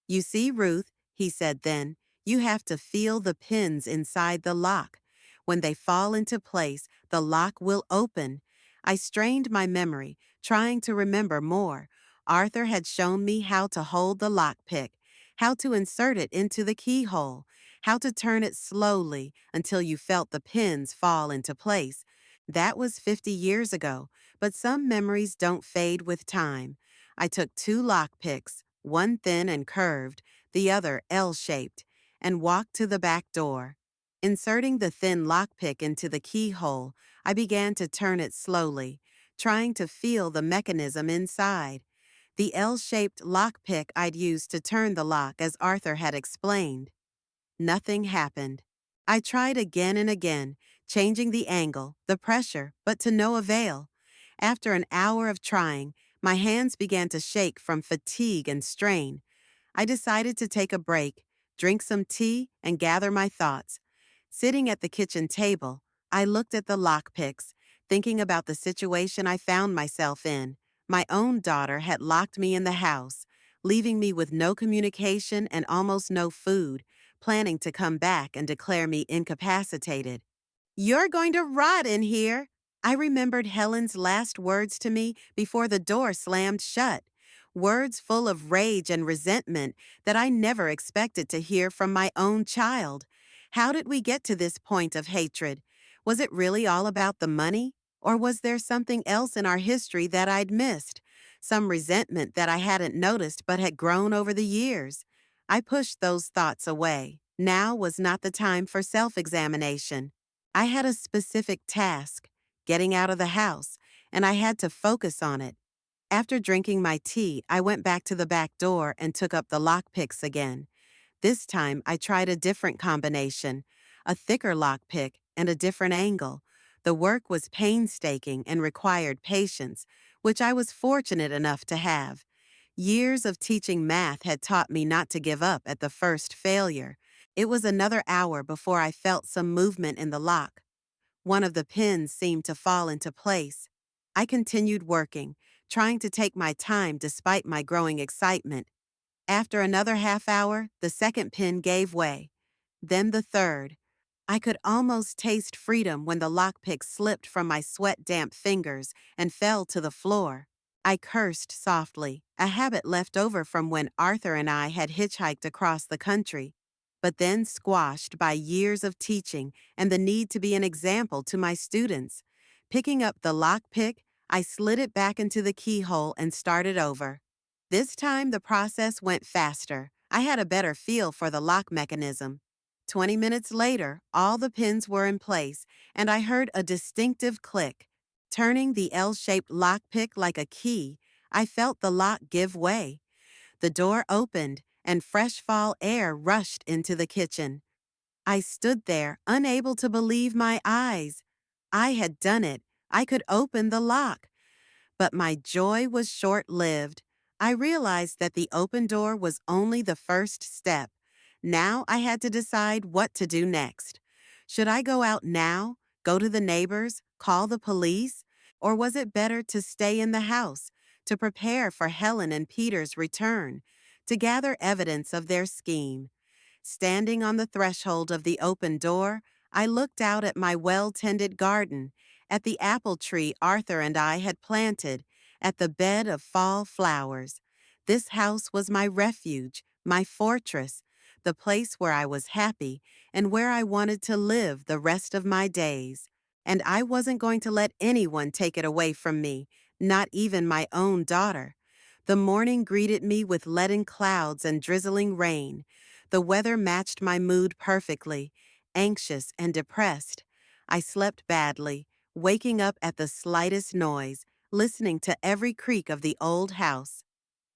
"You see, Ruth," he said then, "you have to feel the pins inside the lock. When they fall into place, the lock will open." I strained my memory, trying to remember more. Arthur had shown me how to hold the lockpick, how to insert it into the keyhole, how to turn it slowly until you felt the pins fall into place. That was 50 years ago, but some memories don't fade with time. I took two lockpicks, one thin and curved, the other L-shaped, and walked to the back door. Inserting the thin lockpick into the keyhole, I began to turn it slowly, trying to feel the mechanism inside. The L-shaped lockpick I'd used to turn the lock as Arthur had explained. Nothing happened. I tried again and again, changing the angle, the pressure, but to no avail. After an hour of trying, my hands began to shake from fatigue and strain. I decided to take a break, drink some tea, and gather my thoughts. Sitting at the kitchen table, I looked at the lockpicks, thinking about the situation I found myself in. My own daughter had locked me in the house, leaving me with no communication and almost no food, planning to come back and declare me incapacitated. "You're going to rot in here." I remembered Helen's last words to me before the door slammed shut. Words full of rage and resentment that I never expected to hear from my own child. How did we get to this point of hatred? Was it really all about the money? Or was there something else in our history that I'd missed? Some resentment that I hadn't noticed but had grown over the years? I pushed those thoughts away. Now was not the time for self-examination. I had a specific task, getting out of the house, and I had to focus on it. After drinking my tea, I went back to the back door and took up the lockpicks again. This time, I tried a different combination, a thicker lockpick and a different angle. The work was painstaking and required patience, which I was fortunate enough to have. Years of teaching math had taught me not to give up at the first failure. It was another hour before I felt some movement in the lock. One of the pins seemed to fall into place. I continued working, trying to take my time despite my growing excitement. After another half hour, the second pin gave way. Then the third. I could almost taste freedom when the lockpick slipped from my sweat-damp fingers and fell to the floor. I cursed softly, a habit left over from when Arthur and I had hitchhiked across the country, but then squashed by years of teaching and the need to be an example to my students. Picking up the lockpick, I slid it back into the keyhole and started over. This time the process went faster. I had a better feel for the lock mechanism. 20 minutes later, all the pins were in place, and I heard a distinctive click. Turning the L-shaped lockpick like a key, I felt the lock give way. The door opened, and fresh fall air rushed into the kitchen. I stood there, unable to believe my eyes. I had done it. I could open the lock. But my joy was short-lived. I realized that the open door was only the first step. Now I had to decide what to do next. Should I go out now, go to the neighbors, call the police, or was it better to stay in the house, to prepare for Helen and Peter's return, to gather evidence of their scheme? Standing on the threshold of the open door, I looked out at my well-tended garden, at the apple tree Arthur and I had planted, at the bed of fall flowers. This house was my refuge, my fortress, the place where I was happy and where I wanted to live the rest of my days. And I wasn't going to let anyone take it away from me, not even my own daughter. The morning greeted me with leaden clouds and drizzling rain. The weather matched my mood perfectly, anxious and depressed. I slept badly, waking up at the slightest noise, listening to every creak of the old house.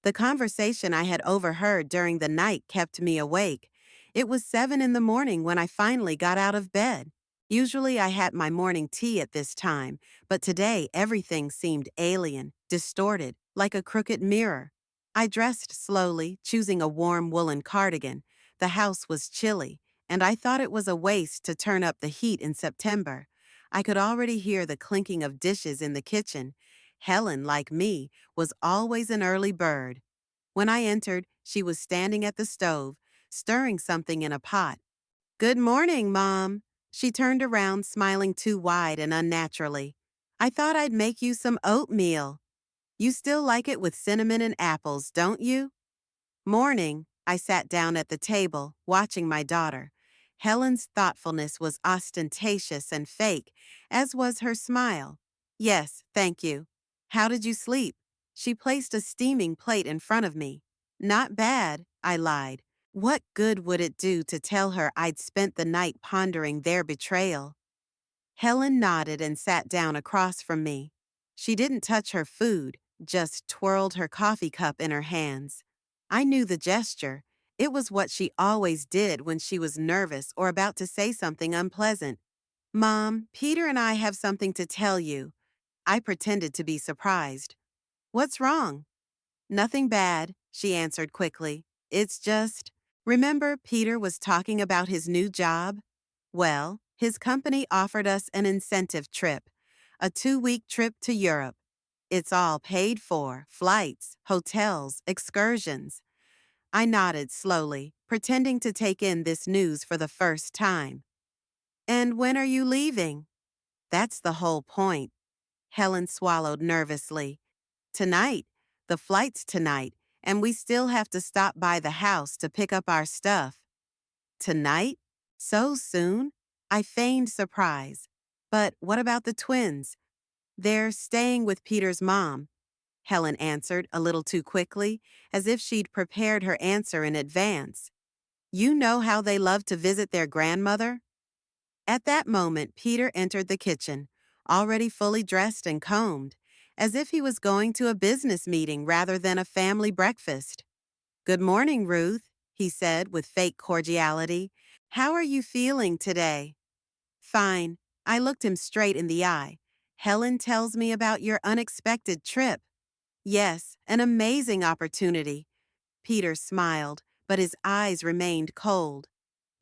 The conversation I had overheard during the night kept me awake. It was 7 in the morning when I finally got out of bed. Usually I had my morning tea at this time, but today everything seemed alien, distorted, like a crooked mirror. I dressed slowly, choosing a warm woolen cardigan. The house was chilly, and I thought it was a waste to turn up the heat in September. I could already hear the clinking of dishes in the kitchen. Helen, like me, was always an early bird. When I entered, she was standing at the stove, stirring something in a pot. "Good morning, Mom." She turned around, smiling too wide and unnaturally. "I thought I'd make you some oatmeal. You still like it with cinnamon and apples, don't you?" "Morning." I sat down at the table, watching my daughter. Helen's thoughtfulness was ostentatious and fake, as was her smile. "Yes, thank you." "How did you sleep?" She placed a steaming plate in front of me. "Not bad," I lied. What good would it do to tell her I'd spent the night pondering their betrayal? Helen nodded and sat down across from me. She didn't touch her food, just twirled her coffee cup in her hands. I knew the gesture. It was what she always did when she was nervous or about to say something unpleasant. "Mom, Peter and I have something to tell you." I pretended to be surprised. "What's wrong?" "Nothing bad," she answered quickly. "It's just, remember Peter was talking about his new job? Well, his company offered us an incentive trip, a 2-week trip to Europe. It's all paid for, flights, hotels, excursions." I nodded slowly, pretending to take in this news for the first time. "And when are you leaving?" "That's the whole point." Helen swallowed nervously. "Tonight. The flight's tonight, and we still have to stop by the house to pick up our stuff." "Tonight? So soon?" I feigned surprise. "But what about the twins?" "They're staying with Peter's mom," Helen answered a little too quickly, as if she'd prepared her answer in advance. "You know how they love to visit their grandmother?" At that moment, Peter entered the kitchen, already fully dressed and combed, as if he was going to a business meeting rather than a family breakfast. "Good morning, Ruth," he said with fake cordiality. "How are you feeling today?" "Fine." I looked him straight in the eye. Helen tells me about your unexpected trip. Yes, an amazing opportunity. Peter smiled, but his eyes remained cold.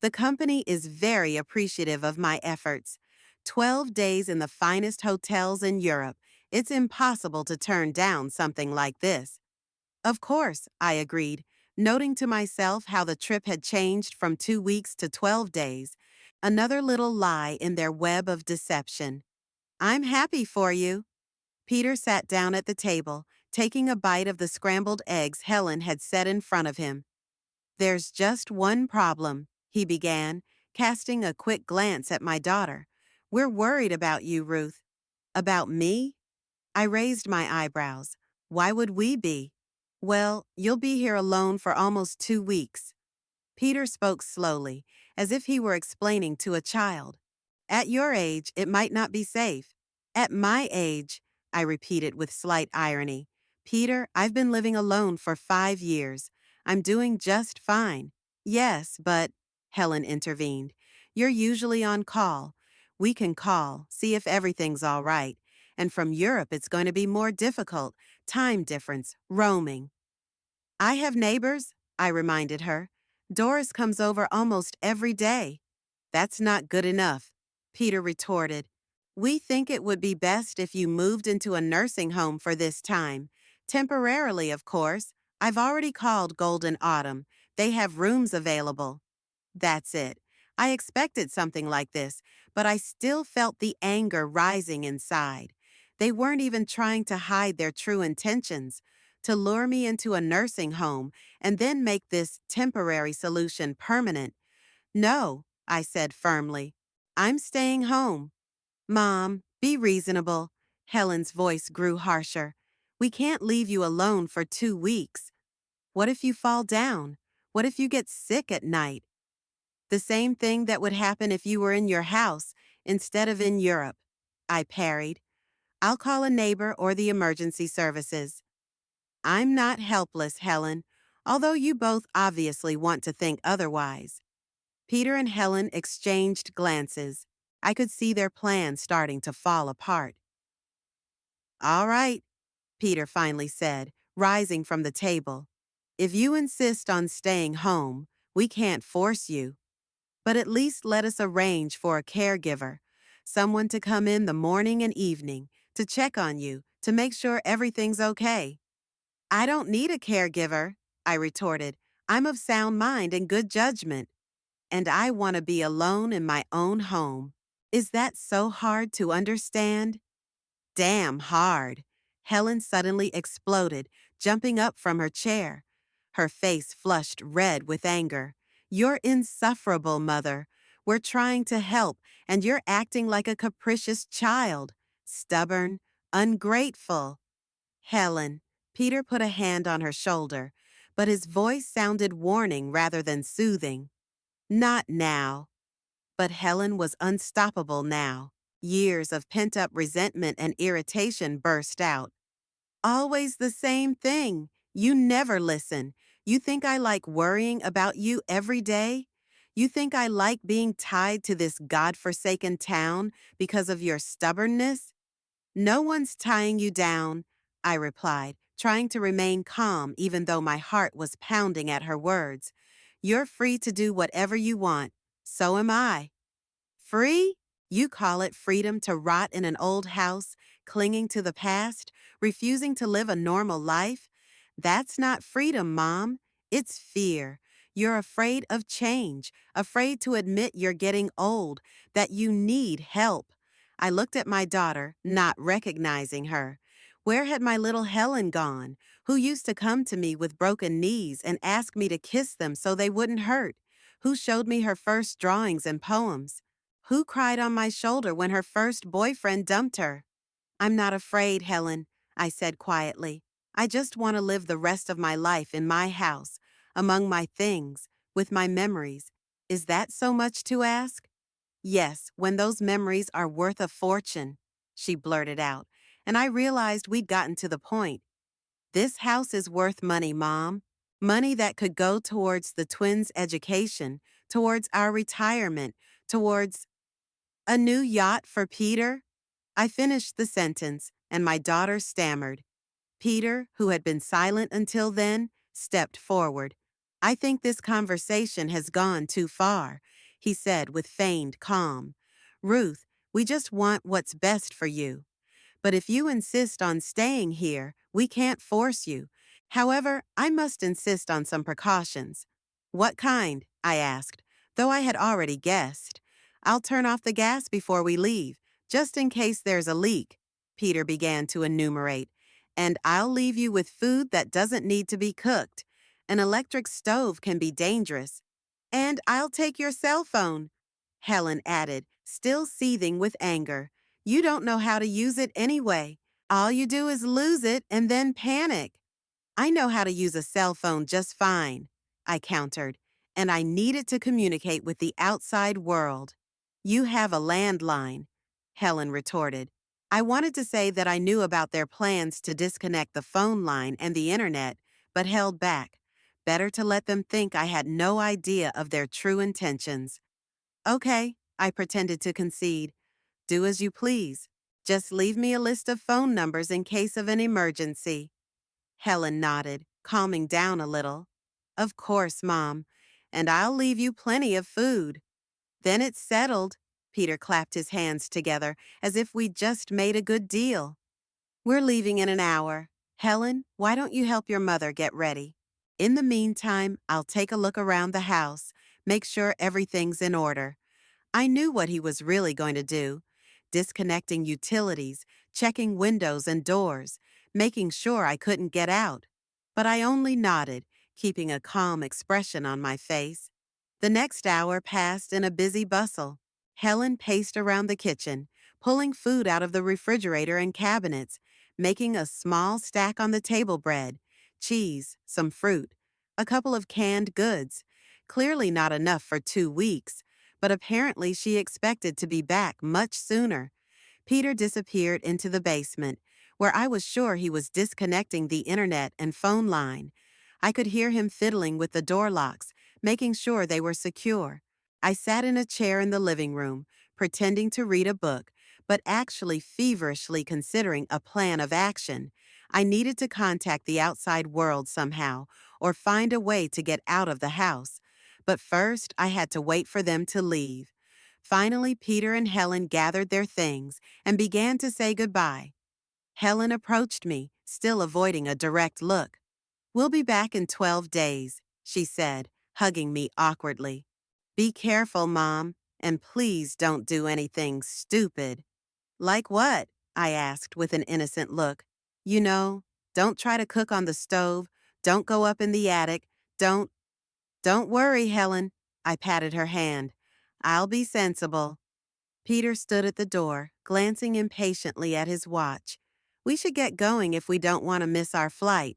The company is very appreciative of my efforts. 12 days in the finest hotels in Europe. It's impossible to turn down something like this. Of course, I agreed, noting to myself how the trip had changed from 2 weeks to 12 days. Another little lie in their web of deception. I'm happy for you. Peter sat down at the table, taking a bite of the scrambled eggs Helen had set in front of him. There's just one problem, he began, casting a quick glance at my daughter. We're worried about you, Ruth. About me? I raised my eyebrows. Why would we be? Well, you'll be here alone for almost 2 weeks. Peter spoke slowly, as if he were explaining to a child. At your age, it might not be safe. At my age, I repeated with slight irony. Peter, I've been living alone for 5 years. I'm doing just fine. Yes, but, Helen intervened, you're usually on call. We can call, see if everything's all right. And from Europe, it's going to be more difficult. Time difference, roaming. I have neighbors, I reminded her. Doris comes over almost every day. That's not good enough, Peter retorted. We think it would be best if you moved into a nursing home for this time. Temporarily, of course. I've already called Golden Autumn. They have rooms available. That's it. I expected something like this, but I still felt the anger rising inside. They weren't even trying to hide their true intentions, to lure me into a nursing home and then make this temporary solution permanent. No, I said firmly. I'm staying home. Mom, be reasonable. Helen's voice grew harsher. We can't leave you alone for 2 weeks. What if you fall down? What if you get sick at night? The same thing that would happen if you were in your house instead of in Europe, I parried. I'll call a neighbor or the emergency services. I'm not helpless, Helen, although you both obviously want to think otherwise. Peter and Helen exchanged glances. I could see their plans starting to fall apart. All right, Peter finally said, rising from the table. If you insist on staying home, we can't force you. But at least let us arrange for a caregiver, someone to come in the morning and evening, to check on you, to make sure everything's okay. I don't need a caregiver, I retorted. I'm of sound mind and good judgment. And I want to be alone in my own home. Is that so hard to understand? Damn hard. Helen suddenly exploded, jumping up from her chair. Her face flushed red with anger. You're insufferable, Mother. We're trying to help, and you're acting like a capricious child. Stubborn, ungrateful. Helen. Peter put a hand on her shoulder, but his voice sounded warning rather than soothing. Not now. But Helen was unstoppable now. Years of pent-up resentment and irritation burst out. Always the same thing. You never listen. You think I like worrying about you every day? You think I like being tied to this godforsaken town because of your stubbornness? No one's tying you down, I replied, trying to remain calm even though my heart was pounding at her words. You're free to do whatever you want. So am I. Free? You call it freedom to rot in an old house, clinging to the past, refusing to live a normal life? That's not freedom, Mom. It's fear. You're afraid of change, afraid to admit you're getting old, that you need help. I looked at my daughter, not recognizing her. Where had my little Helen gone, who used to come to me with broken knees and ask me to kiss them so they wouldn't hurt? Who showed me her first drawings and poems? Who cried on my shoulder when her first boyfriend dumped her? I'm not afraid, Helen, I said quietly. I just want to live the rest of my life in my house, among my things, with my memories. Is that so much to ask? Yes, when those memories are worth a fortune, she blurted out, and I realized we'd gotten to the point. This house is worth money, Mom. Money that could go towards the twins' education, towards our retirement, towards a new yacht for Peter? I finished the sentence, and my daughter stammered. Peter, who had been silent until then, stepped forward. I think this conversation has gone too far, he said with feigned calm. Ruth, we just want what's best for you. But if you insist on staying here, we can't force you. However, I must insist on some precautions. What kind? I asked, though I had already guessed. I'll turn off the gas before we leave, just in case there's a leak, Peter began to enumerate. And I'll leave you with food that doesn't need to be cooked. An electric stove can be dangerous. And I'll take your cell phone, Helen added, still seething with anger. You don't know how to use it anyway. All you do is lose it and then panic. I know how to use a cell phone just fine, I countered, and I needed to communicate with the outside world. You have a landline, Helen retorted. I wanted to say that I knew about their plans to disconnect the phone line and the internet, but held back. Better to let them think I had no idea of their true intentions. Okay, I pretended to concede. Do as you please. Just leave me a list of phone numbers in case of an emergency. Helen nodded, calming down a little. Of course, Mom. And I'll leave you plenty of food. Then it's settled. Peter clapped his hands together as if we'd just made a good deal. We're leaving in an hour. Helen, why don't you help your mother get ready? In the meantime, I'll take a look around the house, make sure everything's in order. I knew what he was really going to do. Disconnecting utilities, checking windows and doors, making sure I couldn't get out. But I only nodded, keeping a calm expression on my face. The next hour passed in a busy bustle. Helen paced around the kitchen, pulling food out of the refrigerator and cabinets, making a small stack on the table bread, cheese, some fruit, a couple of canned goods. Clearly not enough for 2 weeks, but apparently she expected to be back much sooner. Peter disappeared into the basement, where I was sure he was disconnecting the internet and phone line. I could hear him fiddling with the door locks, making sure they were secure. I sat in a chair in the living room, pretending to read a book, but actually feverishly considering a plan of action. I needed to contact the outside world somehow, or find a way to get out of the house. But first, I had to wait for them to leave. Finally, Peter and Helen gathered their things and began to say goodbye. Helen approached me, still avoiding a direct look. We'll be back in 12 days, she said, hugging me awkwardly. Be careful, Mom, and please don't do anything stupid. Like what? I asked with an innocent look. You know, don't try to cook on the stove, don't go up in the attic, don't worry, Helen. I patted her hand. I'll be sensible. Peter stood at the door, glancing impatiently at his watch. We should get going if we don't want to miss our flight.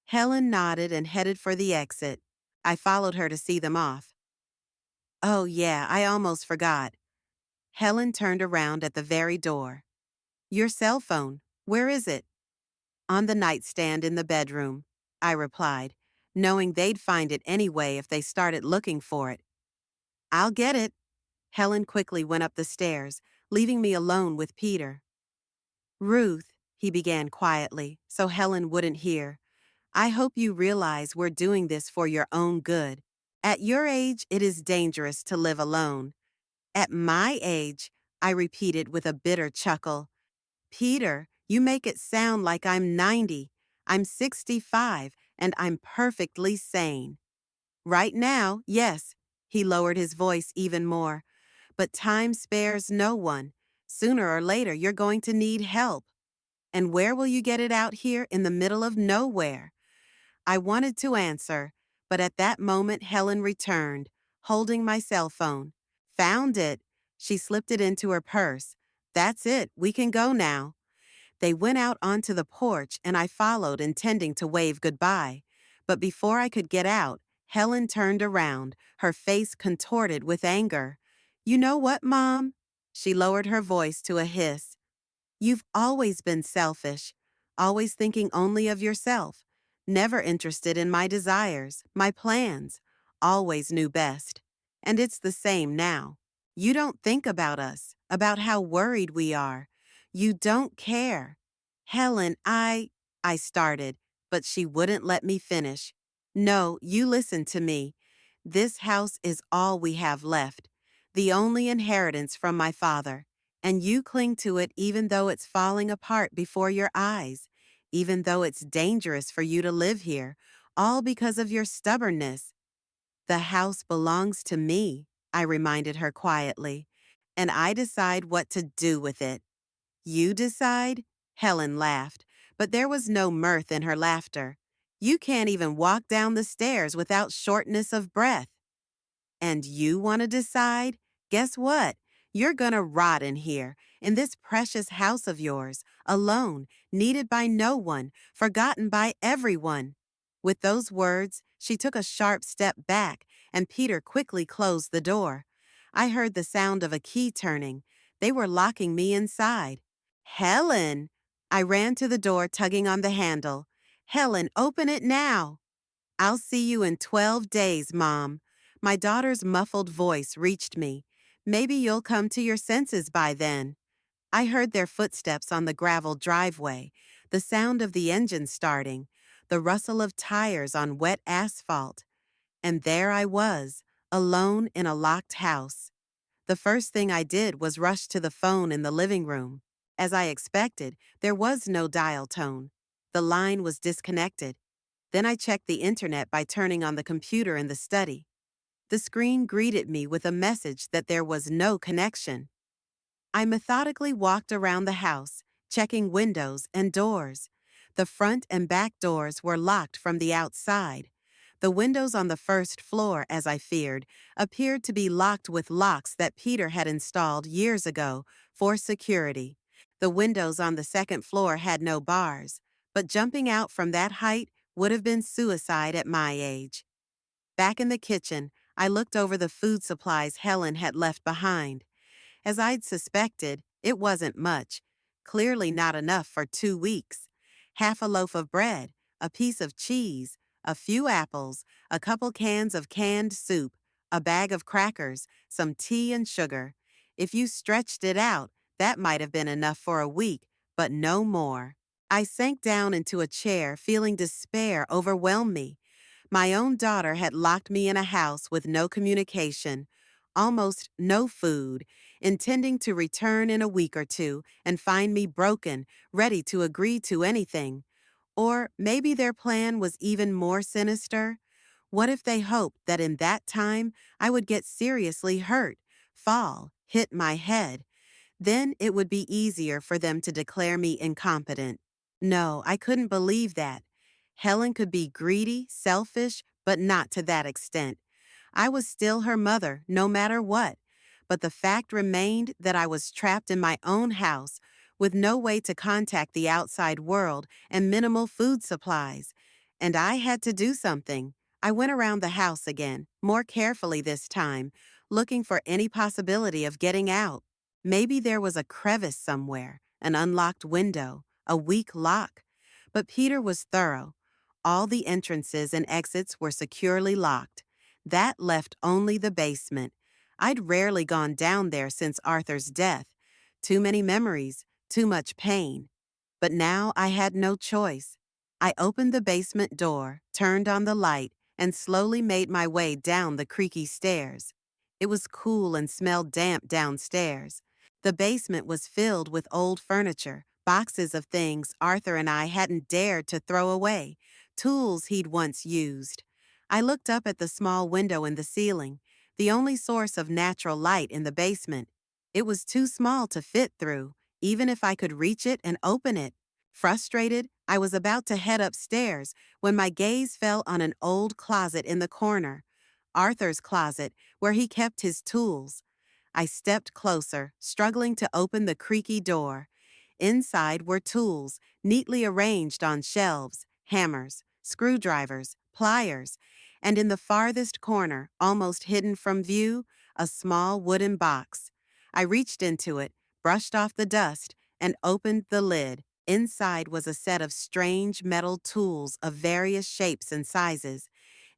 Helen nodded and headed for the exit. I followed her to see them off. Oh, yeah, I almost forgot. Helen turned around at the very door. Your cell phone, where is it? On the nightstand in the bedroom, I replied, knowing they'd find it anyway if they started looking for it. I'll get it. Helen quickly went up the stairs, leaving me alone with Peter. Ruth, he began quietly, so Helen wouldn't hear, I hope you realize we're doing this for your own good. At your age, it is dangerous to live alone. At my age, I repeated with a bitter chuckle. Peter, you make it sound like I'm 90. I'm 65, and I'm perfectly sane. Right now, yes, he lowered his voice even more. But time spares no one. Sooner or later, you're going to need help. And where will you get it out here in the middle of nowhere? I wanted to answer, but at that moment Helen returned, holding my cell phone. Found it. She slipped it into her purse. That's it, we can go now. They went out onto the porch and I followed, intending to wave goodbye. But before I could get out, Helen turned around, her face contorted with anger. You know what, Mom? She lowered her voice to a hiss. You've always been selfish, always thinking only of yourself, never interested in my desires, my plans, always knew best. And it's the same now. You don't think about us, about how worried we are. You don't care. Helen, I started, but she wouldn't let me finish. No, you listen to me. This house is all we have left, the only inheritance from my father, and you cling to it even though it's falling apart before your eyes, even though it's dangerous for you to live here, all because of your stubbornness. The house belongs to me, I reminded her quietly, and I decide what to do with it. You decide? Helen laughed, but there was no mirth in her laughter. You can't even walk down the stairs without shortness of breath. And you want to decide? Guess what? You're gonna rot in here, in this precious house of yours, alone, needed by no one, forgotten by everyone. With those words, she took a sharp step back, and Peter quickly closed the door. I heard the sound of a key turning. They were locking me inside. Helen! I ran to the door, tugging on the handle. Helen, open it now! I'll see you in 12 days, Mom. My daughter's muffled voice reached me. Maybe you'll come to your senses by then. I heard their footsteps on the gravel driveway, the sound of the engine starting, the rustle of tires on wet asphalt. And there I was, alone in a locked house. The first thing I did was rush to the phone in the living room. As I expected, there was no dial tone. The line was disconnected. Then I checked the internet by turning on the computer in the study. The screen greeted me with a message that there was no connection. I methodically walked around the house, checking windows and doors. The front and back doors were locked from the outside. The windows on the first floor, as I feared, appeared to be locked with locks that Peter had installed years ago for security. The windows on the second floor had no bars, but jumping out from that height would have been suicide at my age. Back in the kitchen, I looked over the food supplies Helen had left behind. As I'd suspected, it wasn't much, clearly not enough for 2 weeks. Half a loaf of bread, a piece of cheese, a few apples, a couple cans of canned soup, a bag of crackers, some tea and sugar. If you stretched it out, that might have been enough for a week, but no more. I sank down into a chair, feeling despair overwhelm me. My own daughter had locked me in a house with no communication, almost no food, intending to return in a week or two and find me broken, ready to agree to anything. Or maybe their plan was even more sinister. What if they hoped that in that time I would get seriously hurt, fall, hit my head? Then it would be easier for them to declare me incompetent. No, I couldn't believe that. Helen could be greedy, selfish, but not to that extent. I was still her mother, no matter what. But the fact remained that I was trapped in my own house, with no way to contact the outside world and minimal food supplies. And I had to do something. I went around the house again, more carefully this time, looking for any possibility of getting out. Maybe there was a crevice somewhere, an unlocked window, a weak lock. But Peter was thorough. All the entrances and exits were securely locked. That left only the basement. I'd rarely gone down there since Arthur's death. Too many memories, too much pain. But now I had no choice. I opened the basement door, turned on the light, and slowly made my way down the creaky stairs. It was cool and smelled damp downstairs. The basement was filled with old furniture, boxes of things Arthur and I hadn't dared to throw away, tools he'd once used. I looked up at the small window in the ceiling, the only source of natural light in the basement. It was too small to fit through, even if I could reach it and open it. Frustrated, I was about to head upstairs when my gaze fell on an old closet in the corner, Arthur's closet, where he kept his tools. I stepped closer, struggling to open the creaky door. Inside were tools, neatly arranged on shelves, hammers, screwdrivers, pliers, and in the farthest corner, almost hidden from view, a small wooden box. I reached into it, brushed off the dust, and opened the lid. Inside was a set of strange metal tools of various shapes and sizes.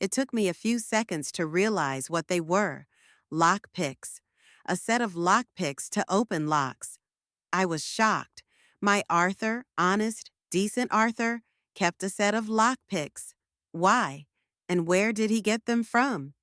It took me a few seconds to realize what they were. Lock picks. A set of lock picks to open locks. I was shocked. My Arthur, honest, decent Arthur, kept a set of lockpicks. Why? And where did he get them from?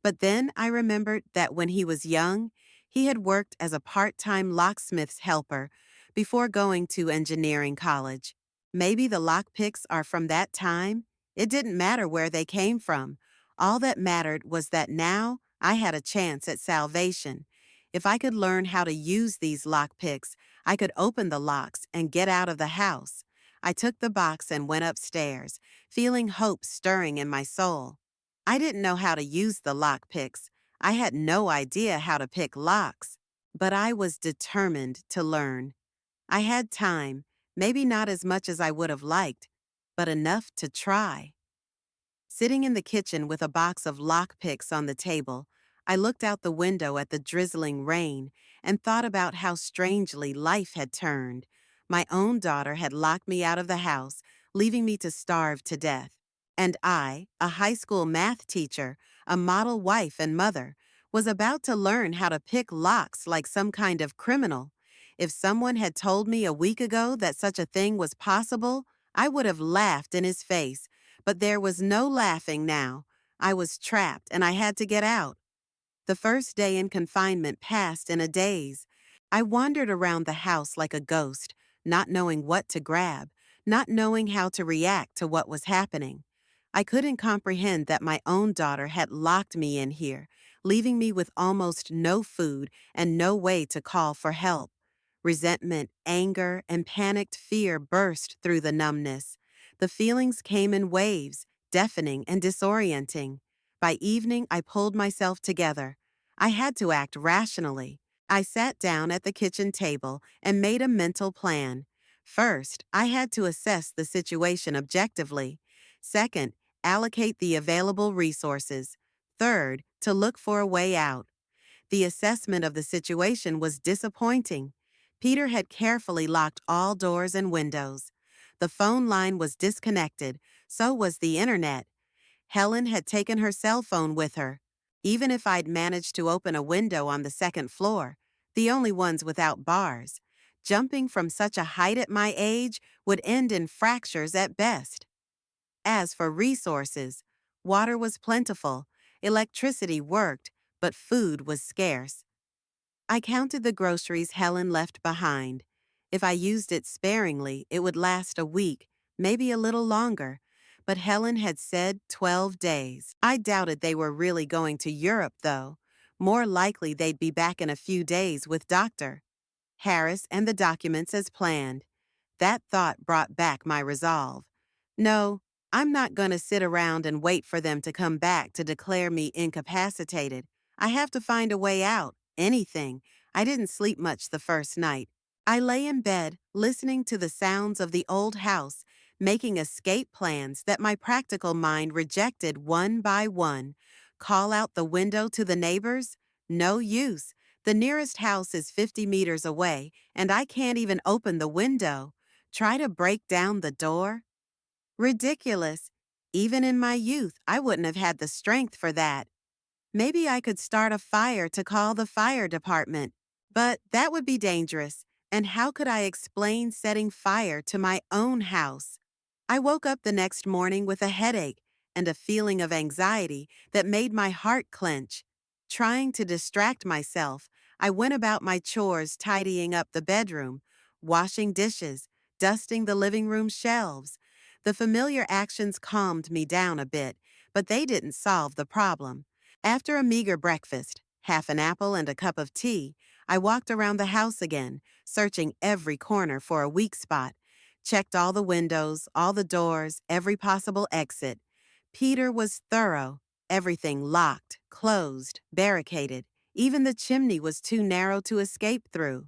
But then I remembered that when he was young, he had worked as a part-time locksmith's helper before going to engineering college. Maybe the lockpicks are from that time. It didn't matter where they came from. All that mattered was that now I had a chance at salvation. If I could learn how to use these lockpicks, I could open the locks and get out of the house. I took the box and went upstairs, feeling hope stirring in my soul. I didn't know how to use the lock picks. I had no idea how to pick locks. But I was determined to learn. I had time, maybe not as much as I would have liked, but enough to try. Sitting in the kitchen with a box of lock picks on the table, I looked out the window at the drizzling rain and thought about how strangely life had turned. My own daughter had locked me out of the house, leaving me to starve to death. And I, a high school math teacher, a model wife and mother, was about to learn how to pick locks like some kind of criminal. If someone had told me a week ago that such a thing was possible, I would have laughed in his face. But there was no laughing now. I was trapped and I had to get out. The first day in confinement passed in a daze. I wandered around the house like a ghost, not knowing what to grab, not knowing how to react to what was happening. I couldn't comprehend that my own daughter had locked me in here, leaving me with almost no food and no way to call for help. Resentment, anger, and panicked fear burst through the numbness. The feelings came in waves, deafening and disorienting. By evening, I pulled myself together. I had to act rationally. I sat down at the kitchen table and made a mental plan. First, I had to assess the situation objectively. Second, allocate the available resources. Third, to look for a way out. The assessment of the situation was disappointing. Peter had carefully locked all doors and windows. The phone line was disconnected, so was the internet. Helen had taken her cell phone with her. Even if I'd managed to open a window on the second floor, the only ones without bars, jumping from such a height at my age would end in fractures at best. As for resources, water was plentiful, electricity worked, but food was scarce. I counted the groceries Helen left behind. If I used it sparingly, it would last a week, maybe a little longer. But Helen had said 12 days. I doubted they were really going to Europe, though. More likely they'd be back in a few days with Dr. Harris and the documents as planned. That thought brought back my resolve. No, I'm not going to sit around and wait for them to come back to declare me incapacitated. I have to find a way out, anything. I didn't sleep much the first night. I lay in bed, listening to the sounds of the old house, making escape plans that my practical mind rejected one by one. Call out the window to the neighbors? No use. The nearest house is 50 meters away, and I can't even open the window. Try to break down the door? Ridiculous. Even in my youth, I wouldn't have had the strength for that. Maybe I could start a fire to call the fire department. But that would be dangerous. And how could I explain setting fire to my own house? I woke up the next morning with a headache and a feeling of anxiety that made my heart clench. Trying to distract myself, I went about my chores tidying up the bedroom, washing dishes, dusting the living room shelves. The familiar actions calmed me down a bit, but they didn't solve the problem. After a meager breakfast, half an apple and a cup of tea, I walked around the house again, searching every corner for a weak spot. Checked all the windows, all the doors, every possible exit. Peter was thorough. Everything locked, closed, barricaded. Even the chimney was too narrow to escape through.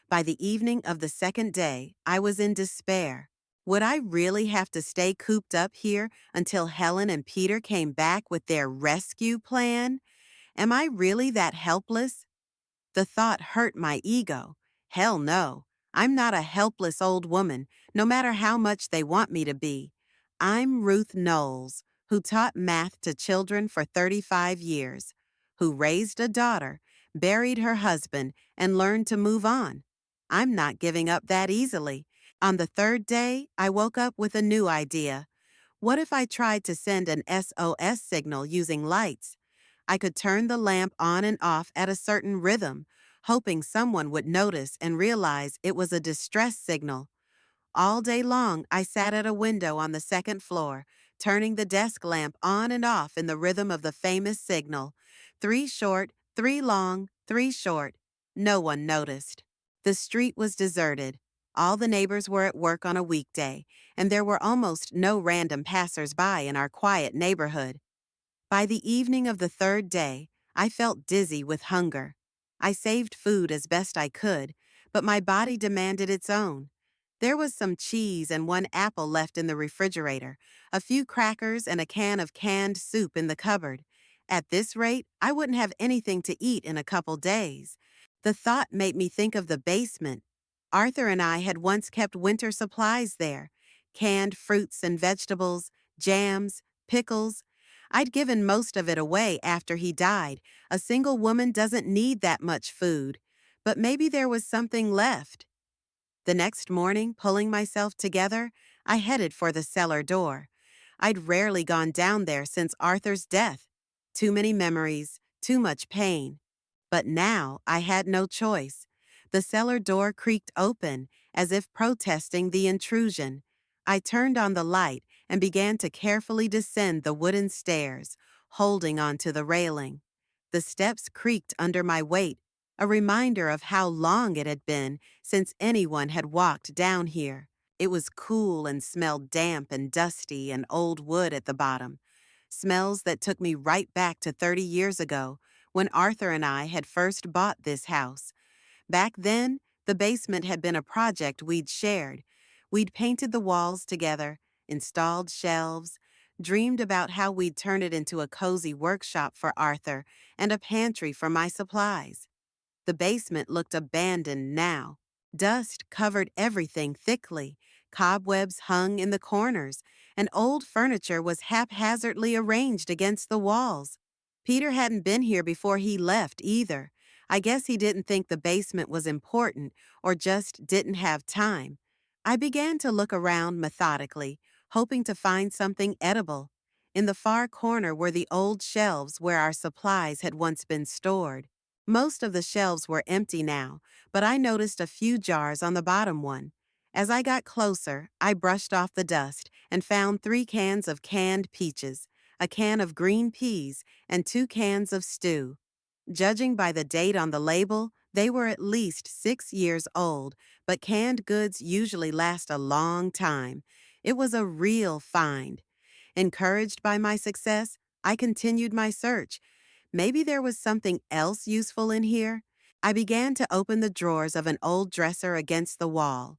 By the evening of the second day, I was in despair. Would I really have to stay cooped up here until Helen and Peter came back with their rescue plan? Am I really that helpless? The thought hurt my ego. Hell no. I'm not a helpless old woman, no matter how much they want me to be. I'm Ruth Knowles, who taught math to children for 35 years, who raised a daughter, buried her husband, and learned to move on. I'm not giving up that easily. On the third day, I woke up with a new idea. What if I tried to send an SOS signal using lights? I could turn the lamp on and off at a certain rhythm, hoping someone would notice and realize it was a distress signal. All day long, I sat at a window on the second floor, turning the desk lamp on and off in the rhythm of the famous signal. Three short, three long, three short. No one noticed. The street was deserted. All the neighbors were at work on a weekday, and there were almost no random passers-by in our quiet neighborhood. By the evening of the third day, I felt dizzy with hunger. I saved food as best I could, but my body demanded its own. There was some cheese and one apple left in the refrigerator, a few crackers and a can of canned soup in the cupboard. At this rate, I wouldn't have anything to eat in a couple days. The thought made me think of the basement. Arthur and I had once kept winter supplies there: canned fruits and vegetables, jams, pickles. I'd given most of it away after he died. A single woman doesn't need that much food. But maybe there was something left. The next morning, pulling myself together, I headed for the cellar door. I'd rarely gone down there since Arthur's death. Too many memories, too much pain. But now I had no choice. The cellar door creaked open, as if protesting the intrusion. I turned on the light and began to carefully descend the wooden stairs, holding onto the railing. The steps creaked under my weight, a reminder of how long it had been since anyone had walked down here. It was cool and smelled damp and dusty and old wood at the bottom. Smells that took me right back to 30 years ago, when Arthur and I had first bought this house. Back then, the basement had been a project we'd shared. We'd painted the walls together, installed shelves, dreamed about how we'd turn it into a cozy workshop for Arthur and a pantry for my supplies. The basement looked abandoned now. Dust covered everything thickly, cobwebs hung in the corners, and old furniture was haphazardly arranged against the walls. Peter hadn't been here before he left either. I guess he didn't think the basement was important or just didn't have time. I began to look around methodically, hoping to find something edible. In the far corner were the old shelves where our supplies had once been stored. Most of the shelves were empty now, but I noticed a few jars on the bottom one. As I got closer, I brushed off the dust and found 3 cans of canned peaches, a can of green peas, and 2 cans of stew. Judging by the date on the label, they were at least 6 years old, but canned goods usually last a long time. It was a real find. Encouraged by my success, I continued my search. Maybe there was something else useful in here. I began to open the drawers of an old dresser against the wall.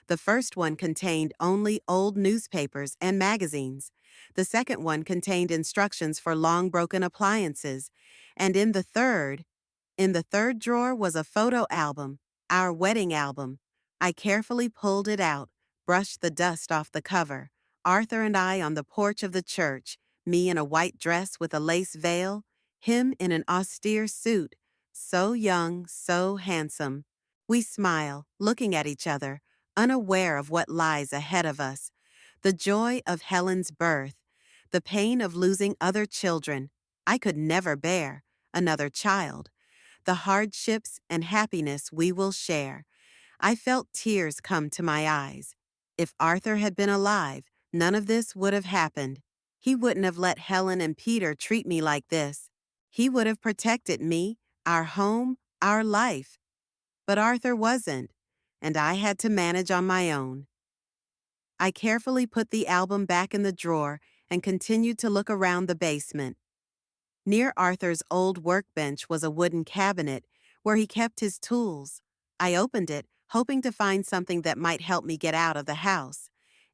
The first one contained only old newspapers and magazines. The second one contained instructions for long-broken appliances. And in the third drawer was a photo album, our wedding album. I carefully pulled it out, brushed the dust off the cover. Arthur and I on the porch of the church, me in a white dress with a lace veil, him in an austere suit, so young, so handsome. We smile, looking at each other, unaware of what lies ahead of us. The joy of Helen's birth, the pain of losing other children. I could never bear another child. The hardships and happiness we will share. I felt tears come to my eyes. If Arthur had been alive, none of this would have happened. He wouldn't have let Helen and Peter treat me like this. He would have protected me, our home, our life. But Arthur wasn't, and I had to manage on my own. I carefully put the album back in the drawer and continued to look around the basement. Near Arthur's old workbench was a wooden cabinet where he kept his tools. I opened it, hoping to find something that might help me get out of the house.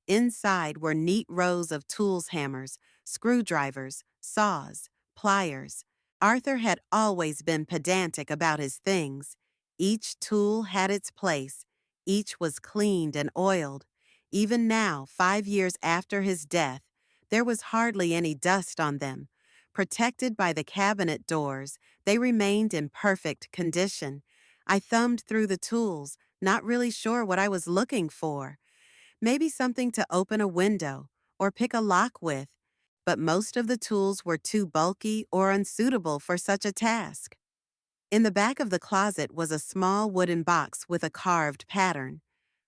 Inside were neat rows of tools hammers, screwdrivers, saws, pliers. Arthur had always been pedantic about his things. Each tool had its place. Each was cleaned and oiled. Even now, 5 years after his death, there was hardly any dust on them. Protected by the cabinet doors, they remained in perfect condition. I thumbed through the tools, not really sure what I was looking for. Maybe something to open a window or pick a lock with, but most of the tools were too bulky or unsuitable for such a task. In the back of the closet was a small wooden box with a carved pattern.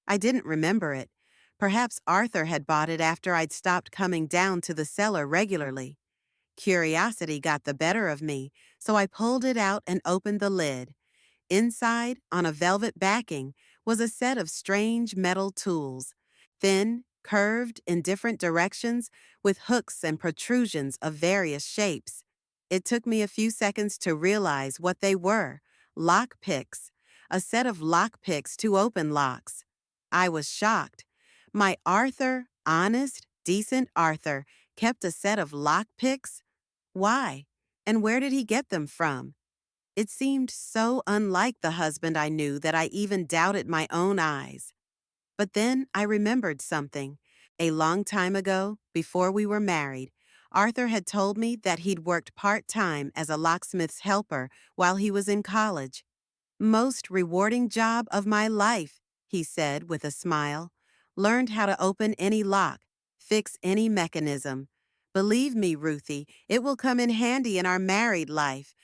I didn't remember it. Perhaps Arthur had bought it after I'd stopped coming down to the cellar regularly. Curiosity got the better of me, so I pulled it out and opened the lid. Inside, on a velvet backing, was a set of strange metal tools, thin, curved in different directions, with hooks and protrusions of various shapes. It took me a few seconds to realize what they were: lock picks, a set of lock picks to open locks. I was shocked. My Arthur, honest, decent Arthur, kept a set of lock picks? Why? And where did he get them from? It seemed so unlike the husband I knew that I even doubted my own eyes. But then I remembered something. A long time ago, before we were married, Arthur had told me that he'd worked part-time as a locksmith's helper while he was in college. Most rewarding job of my life, he said with a smile. Learned how to open any lock, fix any mechanism. Believe me, Ruthie, it will come in handy in our married life.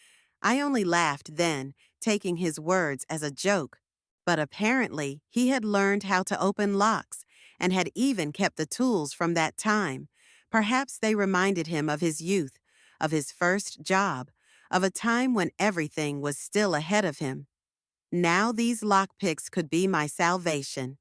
I only laughed then, taking his words as a joke. But apparently, he had learned how to open locks and had even kept the tools from that time. Perhaps they reminded him of his youth, of his first job, of a time when everything was still ahead of him. Now these lockpicks could be my salvation.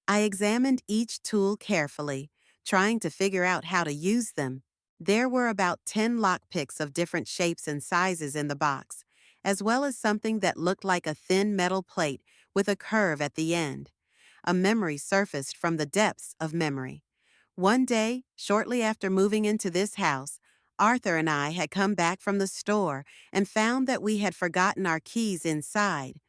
I examined each tool carefully, trying to figure out how to use them. There were about 10 lockpicks of different shapes and sizes in the box, as well as something that looked like a thin metal plate with a curve at the end. A memory surfaced from the depths of memory. One day, shortly after moving into this house, Arthur and I had come back from the store and found that we had forgotten our keys inside.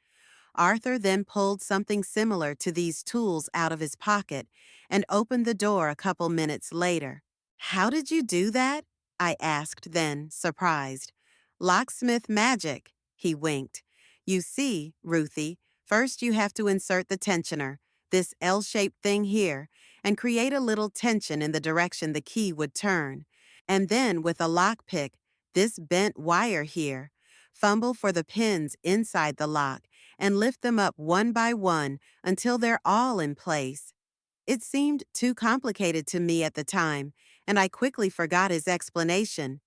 Arthur then pulled something similar to these tools out of his pocket and opened the door a couple minutes later. "How did you do that?" I asked then, surprised. "Locksmith magic," he winked. "You see, Ruthie, first you have to insert the tensioner, this L-shaped thing here, and create a little tension in the direction the key would turn. And then with a lockpick, this bent wire here, fumble for the pins inside the lock and lift them up one by one until they're all in place." It seemed too complicated to me at the time, and I quickly forgot his explanation.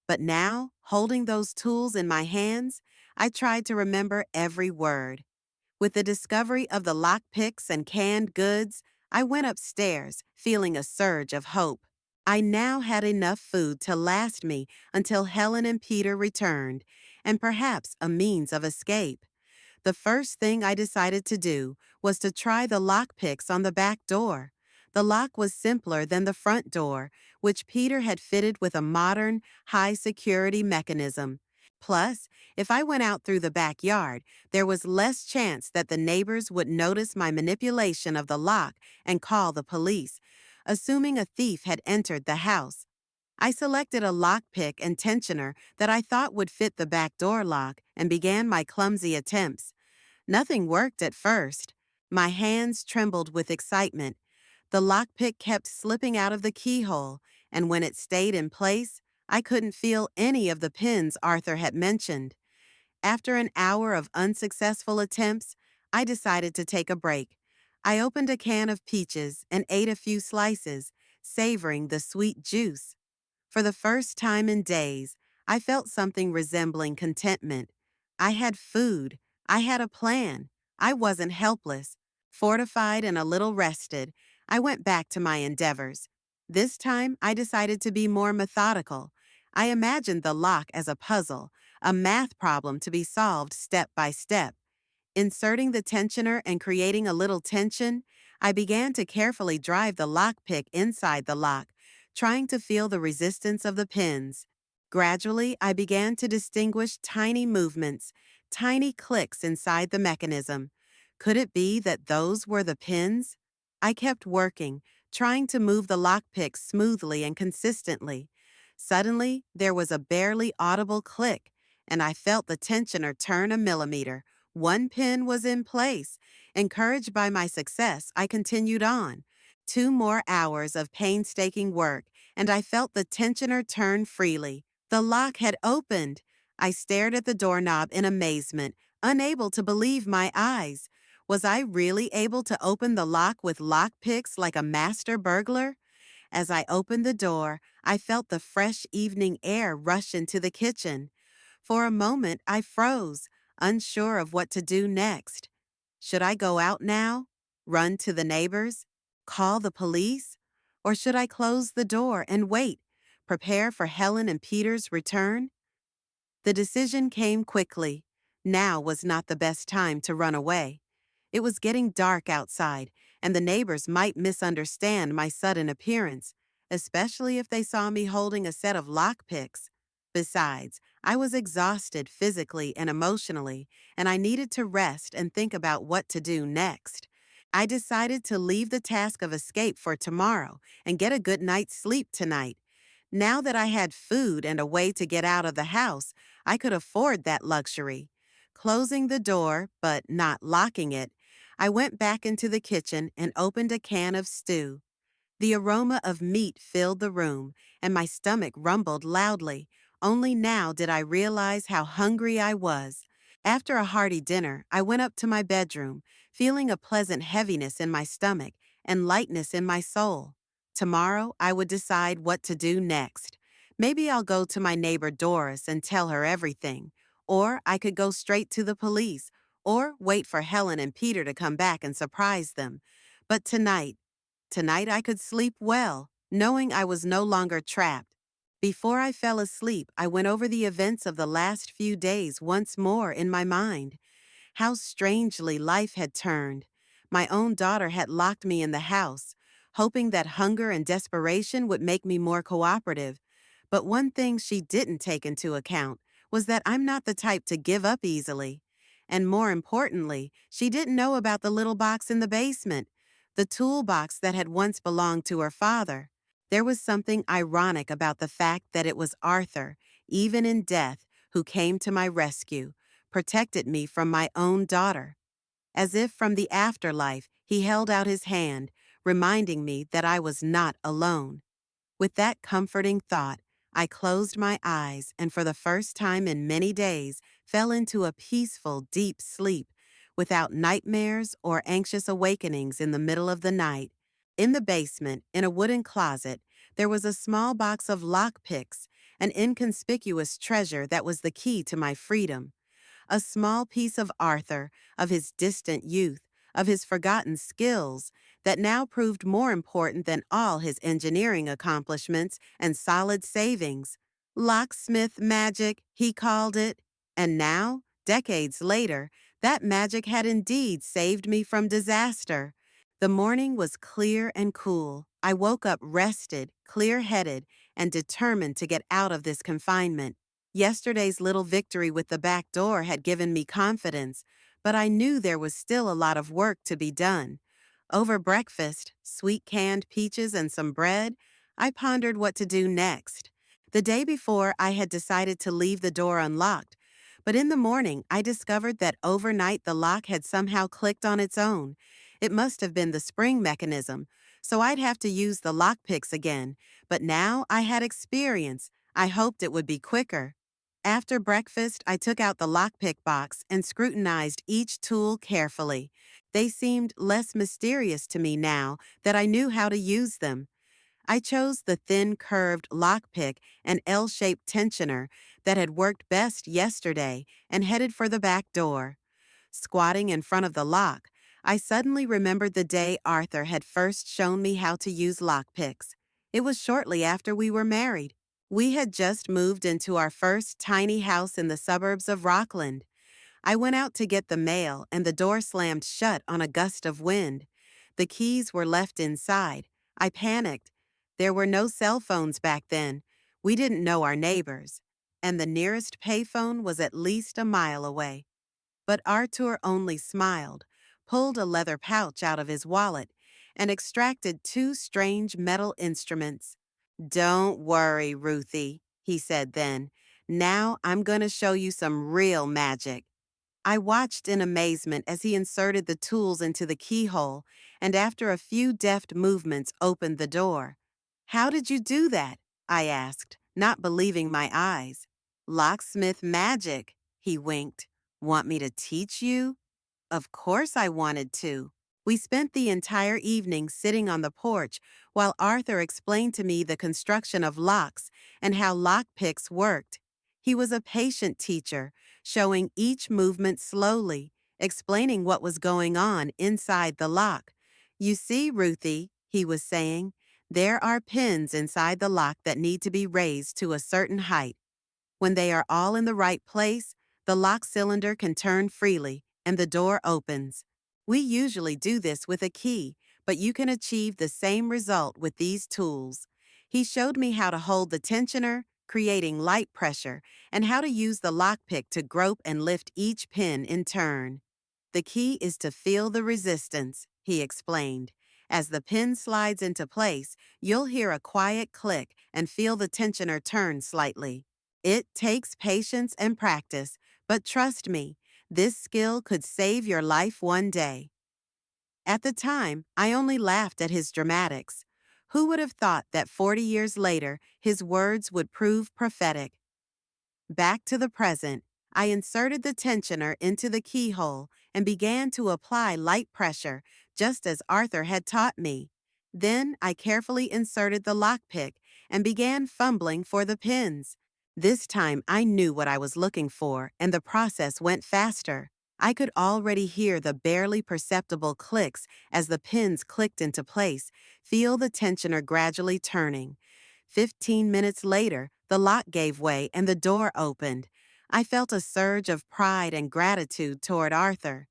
But now, holding those tools in my hands, I tried to remember every word. With the discovery of the lockpicks and canned goods, I went upstairs, feeling a surge of hope. I now had enough food to last me until Helen and Peter returned, and perhaps a means of escape. The first thing I decided to do was to try the lockpicks on the back door. The lock was simpler than the front door, which Peter had fitted with a modern, high-security mechanism. Plus, if I went out through the backyard, there was less chance that the neighbors would notice my manipulation of the lock and call the police, assuming a thief had entered the house. I selected a lockpick and tensioner that I thought would fit the back door lock and began my clumsy attempts. Nothing worked at first. My hands trembled with excitement. The lockpick kept slipping out of the keyhole, and when it stayed in place, I couldn't feel any of the pins Arthur had mentioned. After an hour of unsuccessful attempts, I decided to take a break. I opened a can of peaches and ate a few slices, savoring the sweet juice. For the first time in days, I felt something resembling contentment. I had food. I had a plan. I wasn't helpless. Fortified and a little rested, I went back to my endeavors. This time, I decided to be more methodical. I imagined the lock as a puzzle, a math problem to be solved step by step. Inserting the tensioner and creating a little tension, I began to carefully drive the lockpick inside the lock, trying to feel the resistance of the pins. Gradually, I began to distinguish tiny movements, tiny clicks inside the mechanism. Could it be that those were the pins? I kept working, trying to move the lockpick smoothly and consistently. Suddenly, there was a barely audible click, and I felt the tensioner turn a millimeter, One pin was in place. Encouraged by my success, I continued on. 2 more hours of painstaking work, and I felt the tensioner turn freely. The lock had opened. I stared at the doorknob in amazement, unable to believe my eyes. Was I really able to open the lock with lockpicks like a master burglar? As I opened the door, I felt the fresh evening air rush into the kitchen. For a moment, I froze, unsure of what to do next. Should I go out now? Run to the neighbors? Call the police? Or should I close the door and wait, prepare for Helen and Peter's return? The decision came quickly. Now was not the best time to run away. It was getting dark outside, and the neighbors might misunderstand my sudden appearance, especially if they saw me holding a set of lockpicks. Besides, I was exhausted physically and emotionally, and I needed to rest and think about what to do next. I decided to leave the task of escape for tomorrow and get a good night's sleep tonight. Now that I had food and a way to get out of the house, I could afford that luxury. Closing the door, but not locking it, I went back into the kitchen and opened a can of stew. The aroma of meat filled the room, and my stomach rumbled loudly. Only now did I realize how hungry I was. After a hearty dinner, I went up to my bedroom, feeling a pleasant heaviness in my stomach and lightness in my soul. Tomorrow, I would decide what to do next. Maybe I'll go to my neighbor Doris and tell her everything. Or I could go straight to the police, or wait for Helen and Peter to come back and surprise them. But tonight I could sleep well, knowing I was no longer trapped. Before I fell asleep, I went over the events of the last few days once more in my mind. How strangely life had turned. My own daughter had locked me in the house, hoping that hunger and desperation would make me more cooperative. But one thing she didn't take into account was that I'm not the type to give up easily. And more importantly, she didn't know about the little box in the basement, the toolbox that had once belonged to her father. There was something ironic about the fact that it was Arthur, even in death, who came to my rescue, protected me from my own daughter. As if from the afterlife, he held out his hand, reminding me that I was not alone. With that comforting thought, I closed my eyes and for the first time in many days fell into a peaceful, deep sleep, without nightmares or anxious awakenings in the middle of the night. In the basement, in a wooden closet, there was a small box of lockpicks, an inconspicuous treasure that was the key to my freedom. A small piece of Arthur, of his distant youth, of his forgotten skills, that now proved more important than all his engineering accomplishments and solid savings. Locksmith magic, he called it. And now, decades later, that magic had indeed saved me from disaster. The morning was clear and cool. I woke up rested, clear-headed, and determined to get out of this confinement. Yesterday's little victory with the back door had given me confidence, but I knew there was still a lot of work to be done. Over breakfast, sweet canned peaches and some bread, I pondered what to do next. The day before, I had decided to leave the door unlocked, but in the morning, I discovered that overnight the lock had somehow clicked on its own. It must have been the spring mechanism, so I'd have to use the lockpicks again, but now I had experience. I hoped it would be quicker. After breakfast, I took out the lockpick box and scrutinized each tool carefully. They seemed less mysterious to me now that I knew how to use them. I chose the thin, curved lockpick and L-shaped tensioner that had worked best yesterday and headed for the back door. Squatting in front of the lock, I suddenly remembered the day Arthur had first shown me how to use lockpicks. It was shortly after we were married. We had just moved into our first tiny house in the suburbs of Rockland. I went out to get the mail and the door slammed shut on a gust of wind. The keys were left inside. I panicked. There were no cell phones back then. We didn't know our neighbors. And the nearest payphone was at least a mile away. But Arthur only smiled, pulled a leather pouch out of his wallet, and extracted two strange metal instruments. "Don't worry, Ruthie," he said then. "Now I'm going to show you some real magic." I watched in amazement as he inserted the tools into the keyhole and after a few deft movements opened the door. "How did you do that?" I asked, not believing my eyes. "Locksmith magic," he winked. "Want me to teach you?" Of course I wanted to. We spent the entire evening sitting on the porch while Arthur explained to me the construction of locks and how lockpicks worked. He was a patient teacher, showing each movement slowly, explaining what was going on inside the lock. "You see, Ruthie," he was saying, "there are pins inside the lock that need to be raised to a certain height. When they are all in the right place, the lock cylinder can turn freely and the door opens. We usually do this with a key, but you can achieve the same result with these tools." He showed me how to hold the tensioner, creating light pressure, and how to use the lockpick to grope and lift each pin in turn. "The key is to feel the resistance," he explained. "As the pin slides into place, you'll hear a quiet click and feel the tensioner turn slightly. It takes patience and practice, but trust me, this skill could save your life one day." At the time, I only laughed at his dramatics. Who would have thought that 40 years later, his words would prove prophetic? Back to the present, I inserted the tensioner into the keyhole and began to apply light pressure, just as Arthur had taught me. Then I carefully inserted the lockpick and began fumbling for the pins. This time I knew what I was looking for, and the process went faster. I could already hear the barely perceptible clicks as the pins clicked into place, feel the tensioner gradually turning. 15 minutes later, the lock gave way and the door opened. I felt a surge of pride and gratitude toward Arthur.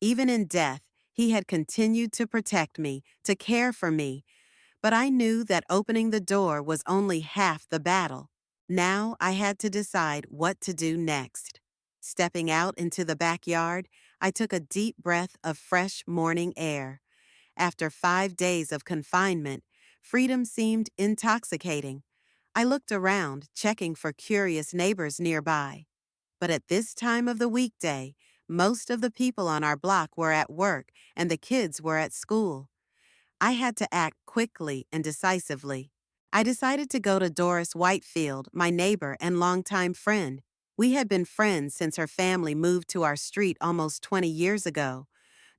Even in death, he had continued to protect me, to care for me, but I knew that opening the door was only half the battle. Now I had to decide what to do next. Stepping out into the backyard, I took a deep breath of fresh morning air. After 5 days of confinement, freedom seemed intoxicating. I looked around, checking for curious neighbors nearby. But at this time of the weekday, most of the people on our block were at work and the kids were at school. I had to act quickly and decisively. I decided to go to Doris Whitefield, my neighbor and longtime friend. We had been friends since her family moved to our street almost 20 years ago.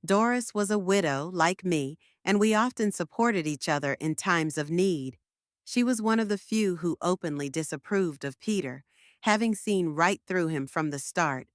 Doris was a widow, like me, and we often supported each other in times of need. She was one of the few who openly disapproved of Peter, having seen right through him from the start.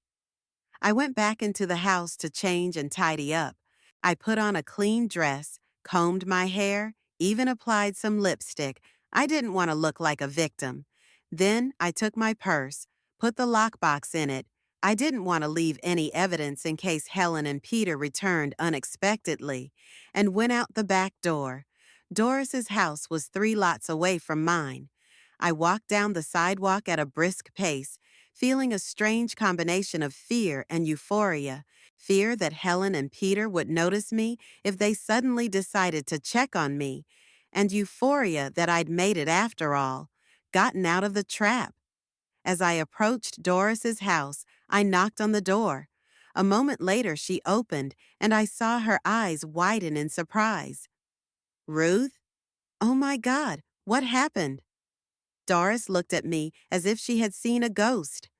I went back into the house to change and tidy up. I put on a clean dress, combed my hair, even applied some lipstick. I didn't want to look like a victim. Then I took my purse, put the lockbox in it. I didn't want to leave any evidence in case Helen and Peter returned unexpectedly, and went out the back door. Doris's house was 3 lots away from mine. I walked down the sidewalk at a brisk pace, feeling a strange combination of fear and euphoria. Fear that Helen and Peter would notice me if they suddenly decided to check on me, and euphoria that I'd made it after all, gotten out of the trap. As I approached Doris's house, I knocked on the door. A moment later, she opened, and I saw her eyes widen in surprise. "Ruth? Oh my God, what happened?" Doris looked at me as if she had seen a ghost.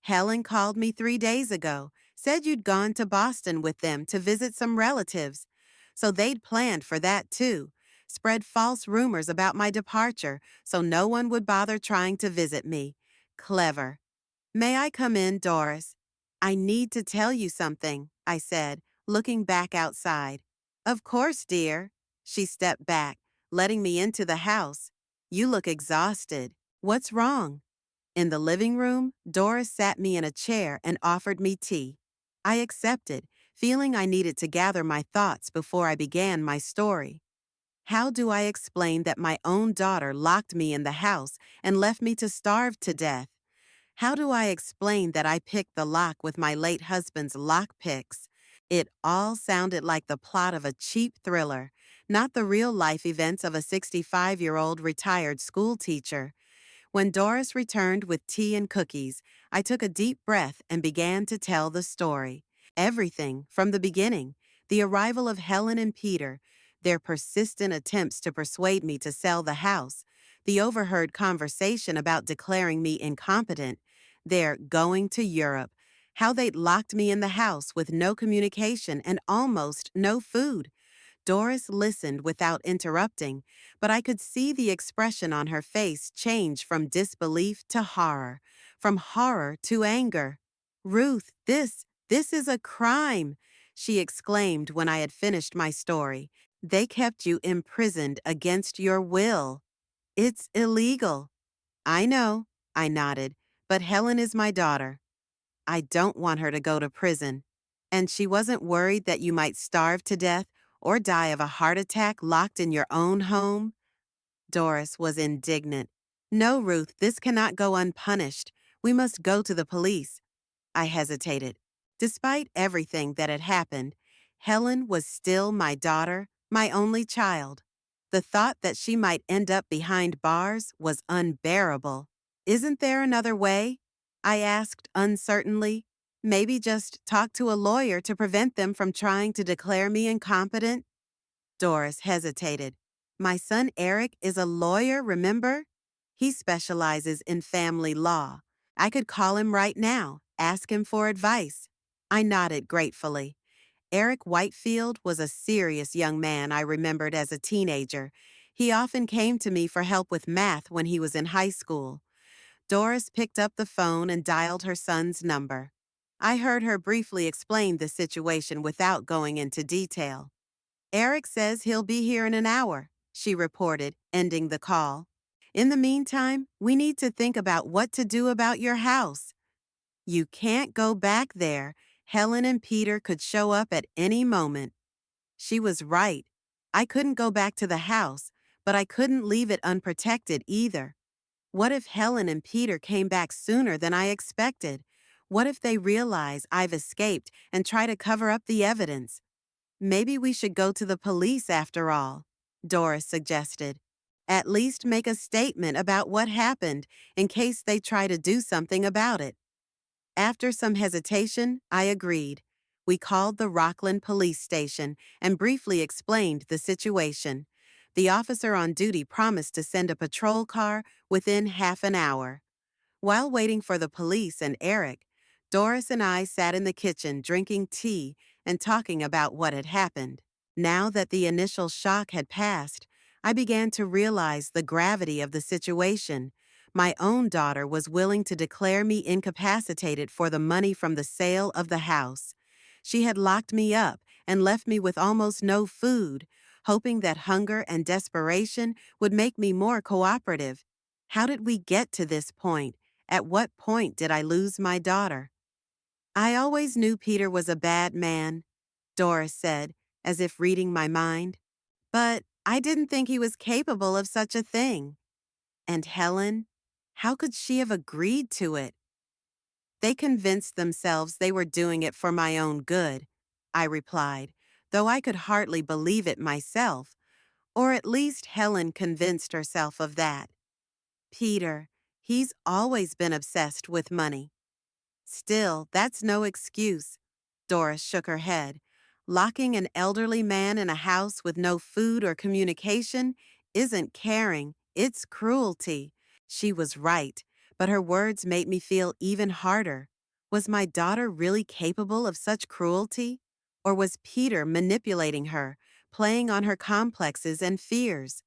"Helen called me 3 days ago, said you'd gone to Boston with them to visit some relatives. So they'd planned for that too, spread false rumors about my departure so no one would bother trying to visit me. Clever. May I come in, Doris?" "I need to tell you something," I said, looking back outside. "Of course, dear." She stepped back, letting me into the house. "You look exhausted. What's wrong?" In the living room, Doris sat me in a chair and offered me tea. I accepted, feeling I needed to gather my thoughts before I began my story. How do I explain that my own daughter locked me in the house and left me to starve to death? How do I explain that I picked the lock with my late husband's lock picks? It all sounded like the plot of a cheap thriller, not the real-life events of a 65-year-old retired school teacher. When Doris returned with tea and cookies, I took a deep breath and began to tell the story. Everything from the beginning, the arrival of Helen and Peter, their persistent attempts to persuade me to sell the house, the overheard conversation about declaring me incompetent, their going to Europe, how they'd locked me in the house with no communication and almost no food. Doris listened without interrupting, but I could see the expression on her face change from disbelief to horror, from horror to anger. Ruth, this is a crime, she exclaimed when I had finished my story. They kept you imprisoned against your will. It's illegal. I know, I nodded, but Helen is my daughter. I don't want her to go to prison. And she wasn't worried that you might starve to death or die of a heart attack locked in your own home? Doris was indignant. No, Ruth, this cannot go unpunished. We must go to the police. I hesitated. Despite everything that had happened, Helen was still my daughter, my only child. The thought that she might end up behind bars was unbearable. Isn't there another way? I asked uncertainly. Maybe just talk to a lawyer to prevent them from trying to declare me incompetent? Doris hesitated. My son Eric is a lawyer, remember? He specializes in family law. I could call him right now, ask him for advice. I nodded gratefully. Eric Whitefield was a serious young man I remembered as a teenager. He often came to me for help with math when he was in high school. Doris picked up the phone and dialed her son's number. I heard her briefly explain the situation without going into detail. Eric says he'll be here in an hour, she reported, ending the call. In the meantime, we need to think about what to do about your house. You can't go back there. Helen and Peter could show up at any moment. She was right. I couldn't go back to the house, but I couldn't leave it unprotected either. What if Helen and Peter came back sooner than I expected? What if they realize I've escaped and try to cover up the evidence? Maybe we should go to the police after all, Doris suggested. At least make a statement about what happened in case they try to do something about it. After some hesitation, I agreed. We called the Rockland police station and briefly explained the situation. The officer on duty promised to send a patrol car within half an hour. While waiting for the police and Eric, Doris and I sat in the kitchen drinking tea and talking about what had happened. Now that the initial shock had passed, I began to realize the gravity of the situation. My own daughter was willing to declare me incapacitated for the money from the sale of the house. She had locked me up and left me with almost no food, hoping that hunger and desperation would make me more cooperative. How did we get to this point? At what point did I lose my daughter? I always knew Peter was a bad man, Doris said, as if reading my mind. But I didn't think he was capable of such a thing. And Helen? How could she have agreed to it? They convinced themselves they were doing it for my own good, I replied, though I could hardly believe it myself, or at least Helen convinced herself of that. Peter, he's always been obsessed with money. Still, that's no excuse. Doris shook her head. Locking an elderly man in a house with no food or communication isn't caring, it's cruelty. She was right, but her words made me feel even harder. Was my daughter really capable of such cruelty? Or was Peter manipulating her, playing on her complexes and fears?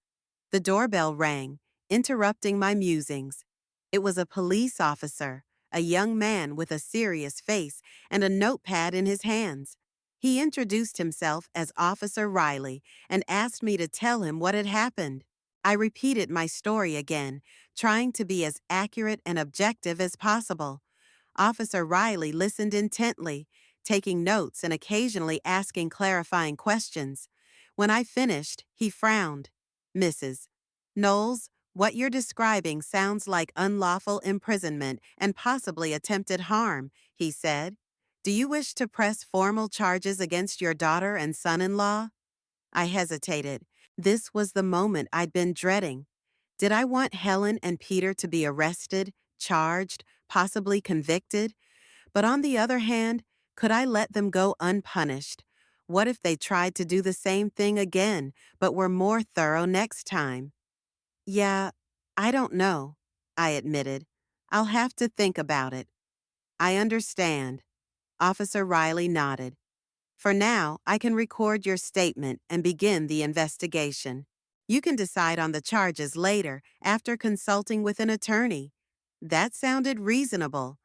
The doorbell rang, interrupting my musings. It was a police officer, a young man with a serious face and a notepad in his hands. He introduced himself as Officer Riley and asked me to tell him what had happened. I repeated my story again, trying to be as accurate and objective as possible. Officer Riley listened intently, taking notes and occasionally asking clarifying questions. When I finished, he frowned. Mrs. Knowles, what you're describing sounds like unlawful imprisonment and possibly attempted harm, he said. Do you wish to press formal charges against your daughter and son-in-law? I hesitated. This was the moment I'd been dreading. Did I want Helen and Peter to be arrested, charged, possibly convicted? But on the other hand, could I let them go unpunished? What if they tried to do the same thing again, but were more thorough next time? Yeah, I don't know, I admitted. I'll have to think about it. I understand. Officer Riley nodded. For now, I can record your statement and begin the investigation. You can decide on the charges later after consulting with an attorney. That sounded reasonable.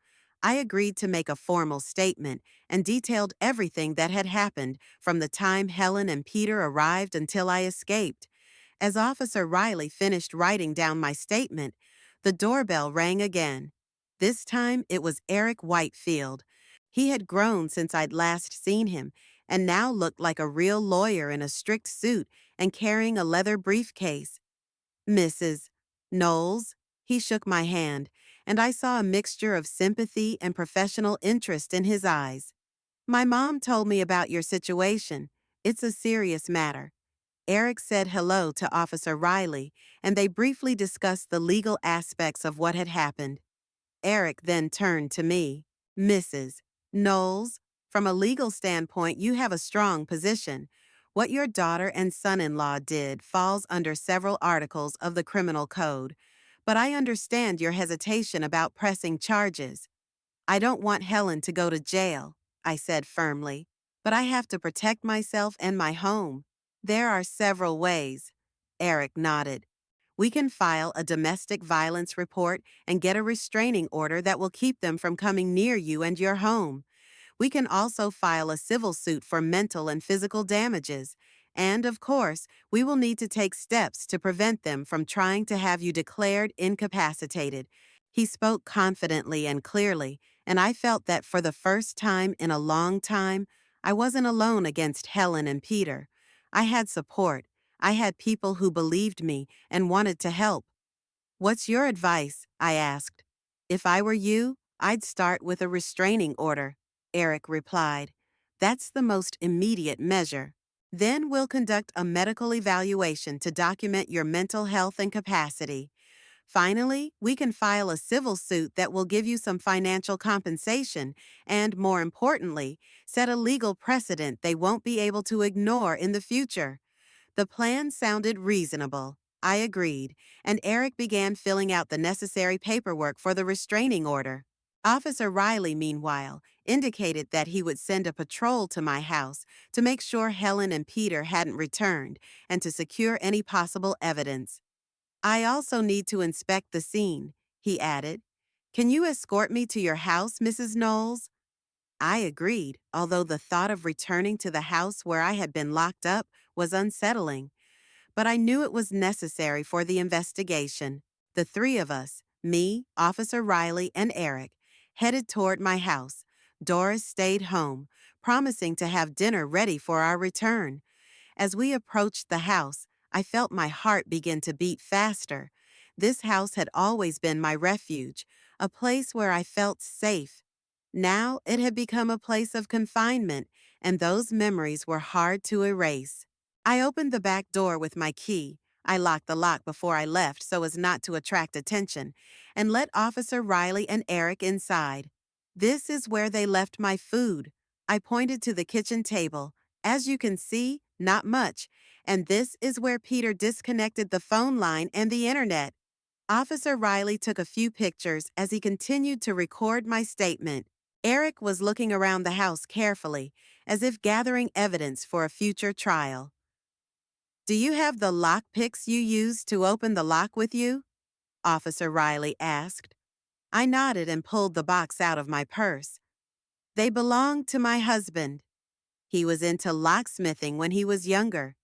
I agreed to make a formal statement and detailed everything that had happened from the time Helen and Peter arrived until I escaped. As Officer Riley finished writing down my statement, the doorbell rang again. This time it was Eric Whitefield. He had grown since I'd last seen him and now looked like a real lawyer in a strict suit and carrying a leather briefcase. Mrs. Knowles, he shook my hand, and I saw a mixture of sympathy and professional interest in his eyes. My mom told me about your situation. It's a serious matter. Eric said hello to Officer Riley, and they briefly discussed the legal aspects of what had happened. Eric then turned to me. Mrs. Knowles, from a legal standpoint, you have a strong position. What your daughter and son-in-law did falls under several articles of the criminal code, but I understand your hesitation about pressing charges. I don't want Helen to go to jail, I said firmly, but I have to protect myself and my home. There are several ways. Eric nodded. We can file a domestic violence report and get a restraining order that will keep them from coming near you and your home. We can also file a civil suit for mental and physical damages. And, of course, we will need to take steps to prevent them from trying to have you declared incapacitated. He spoke confidently and clearly, and I felt that for the first time in a long time, I wasn't alone against Helen and Peter. I had support. I had people who believed me and wanted to help. What's your advice? I asked. If I were you, I'd start with a restraining order, Eric replied. That's the most immediate measure. Then we'll conduct a medical evaluation to document your mental health and capacity. Finally, we can file a civil suit that will give you some financial compensation and, more importantly, set a legal precedent they won't be able to ignore in the future. The plan sounded reasonable. I agreed, and Eric began filling out the necessary paperwork for the restraining order. Officer Riley, meanwhile, indicated that he would send a patrol to my house to make sure Helen and Peter hadn't returned and to secure any possible evidence. I also need to inspect the scene, he added. Can you escort me to your house, Mrs. Knowles? I agreed, although the thought of returning to the house where I had been locked up was unsettling. But I knew it was necessary for the investigation. The three of us, me, Officer Riley, and Eric, headed toward my house. Doris stayed home, promising to have dinner ready for our return. As we approached the house, I felt my heart begin to beat faster. This house had always been my refuge, a place where I felt safe. Now it had become a place of confinement, and those memories were hard to erase. I opened the back door with my key. I locked the lock before I left so as not to attract attention, and let Officer Riley and Eric inside. This is where they left my food. I pointed to the kitchen table. As you can see, not much. And this is where Peter disconnected the phone line and the internet. Officer Riley took a few pictures as he continued to record my statement. Eric was looking around the house carefully, as if gathering evidence for a future trial. Do you have the lock picks you used to open the lock with you? Officer Riley asked. I nodded and pulled the box out of my purse. They belonged to my husband. He was into locksmithing when he was younger.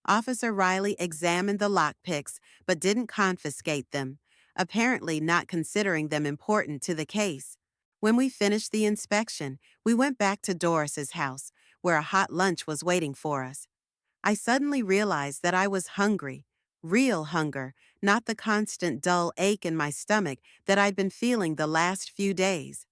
Officer Riley examined the lockpicks but didn't confiscate them, apparently not considering them important to the case. When we finished the inspection, we went back to Doris's house, where a hot lunch was waiting for us. I suddenly realized that I was hungry, real hunger, not the constant dull ache in my stomach that I'd been feeling the last few days.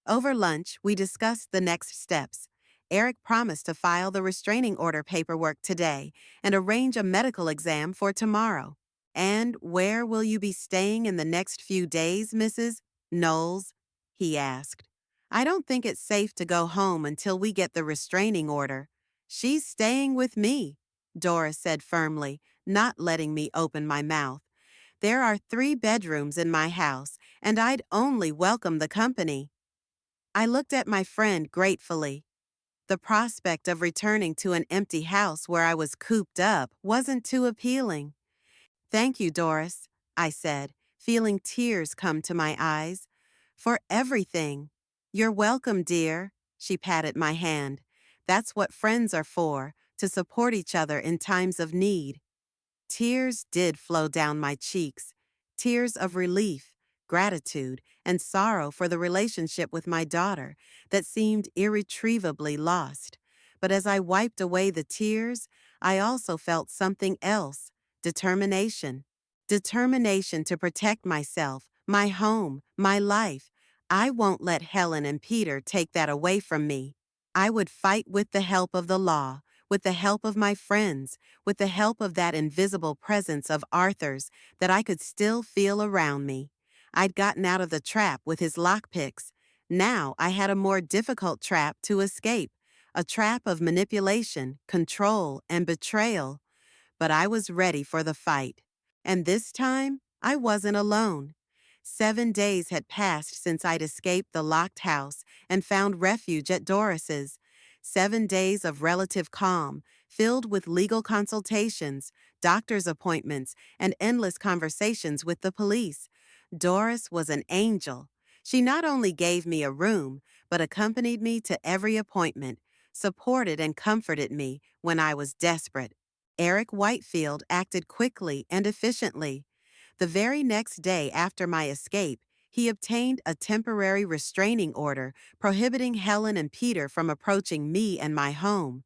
Over lunch, we discussed the next steps. Eric promised to file the restraining order paperwork today and arrange a medical exam for tomorrow. And where will you be staying in the next few days, Mrs. Knowles? He asked. I don't think it's safe to go home until we get the restraining order. She's staying with me, Doris said firmly, not letting me open my mouth. There are 3 bedrooms in my house, and I'd only welcome the company. I looked at my friend gratefully. The prospect of returning to an empty house where I was cooped up wasn't too appealing. Thank you, Doris, I said, feeling tears come to my eyes. For everything. You're welcome, dear, she patted my hand. That's what friends are for, to support each other in times of need. Tears did flow down my cheeks, tears of relief, gratitude, and sorrow for the relationship with my daughter that seemed irretrievably lost. But as I wiped away the tears, I also felt something else, determination. Determination to protect myself, my home, my life. I won't let Helen and Peter take that away from me. I would fight with the help of the law, with the help of my friends, with the help of that invisible presence of Arthur's that I could still feel around me. I'd gotten out of the trap with his lockpicks. Now I had a more difficult trap to escape, a trap of manipulation, control, and betrayal. But I was ready for the fight. And this time, I wasn't alone. 7 days had passed since I'd escaped the locked house and found refuge at Doris's. 7 days of relative calm, filled with legal consultations, doctor's appointments, and endless conversations with the police. Doris was an angel. She not only gave me a room, but accompanied me to every appointment, supported and comforted me when I was desperate. Eric Whitefield acted quickly and efficiently. The very next day after my escape, he obtained a temporary restraining order prohibiting Helen and Peter from approaching me and my home.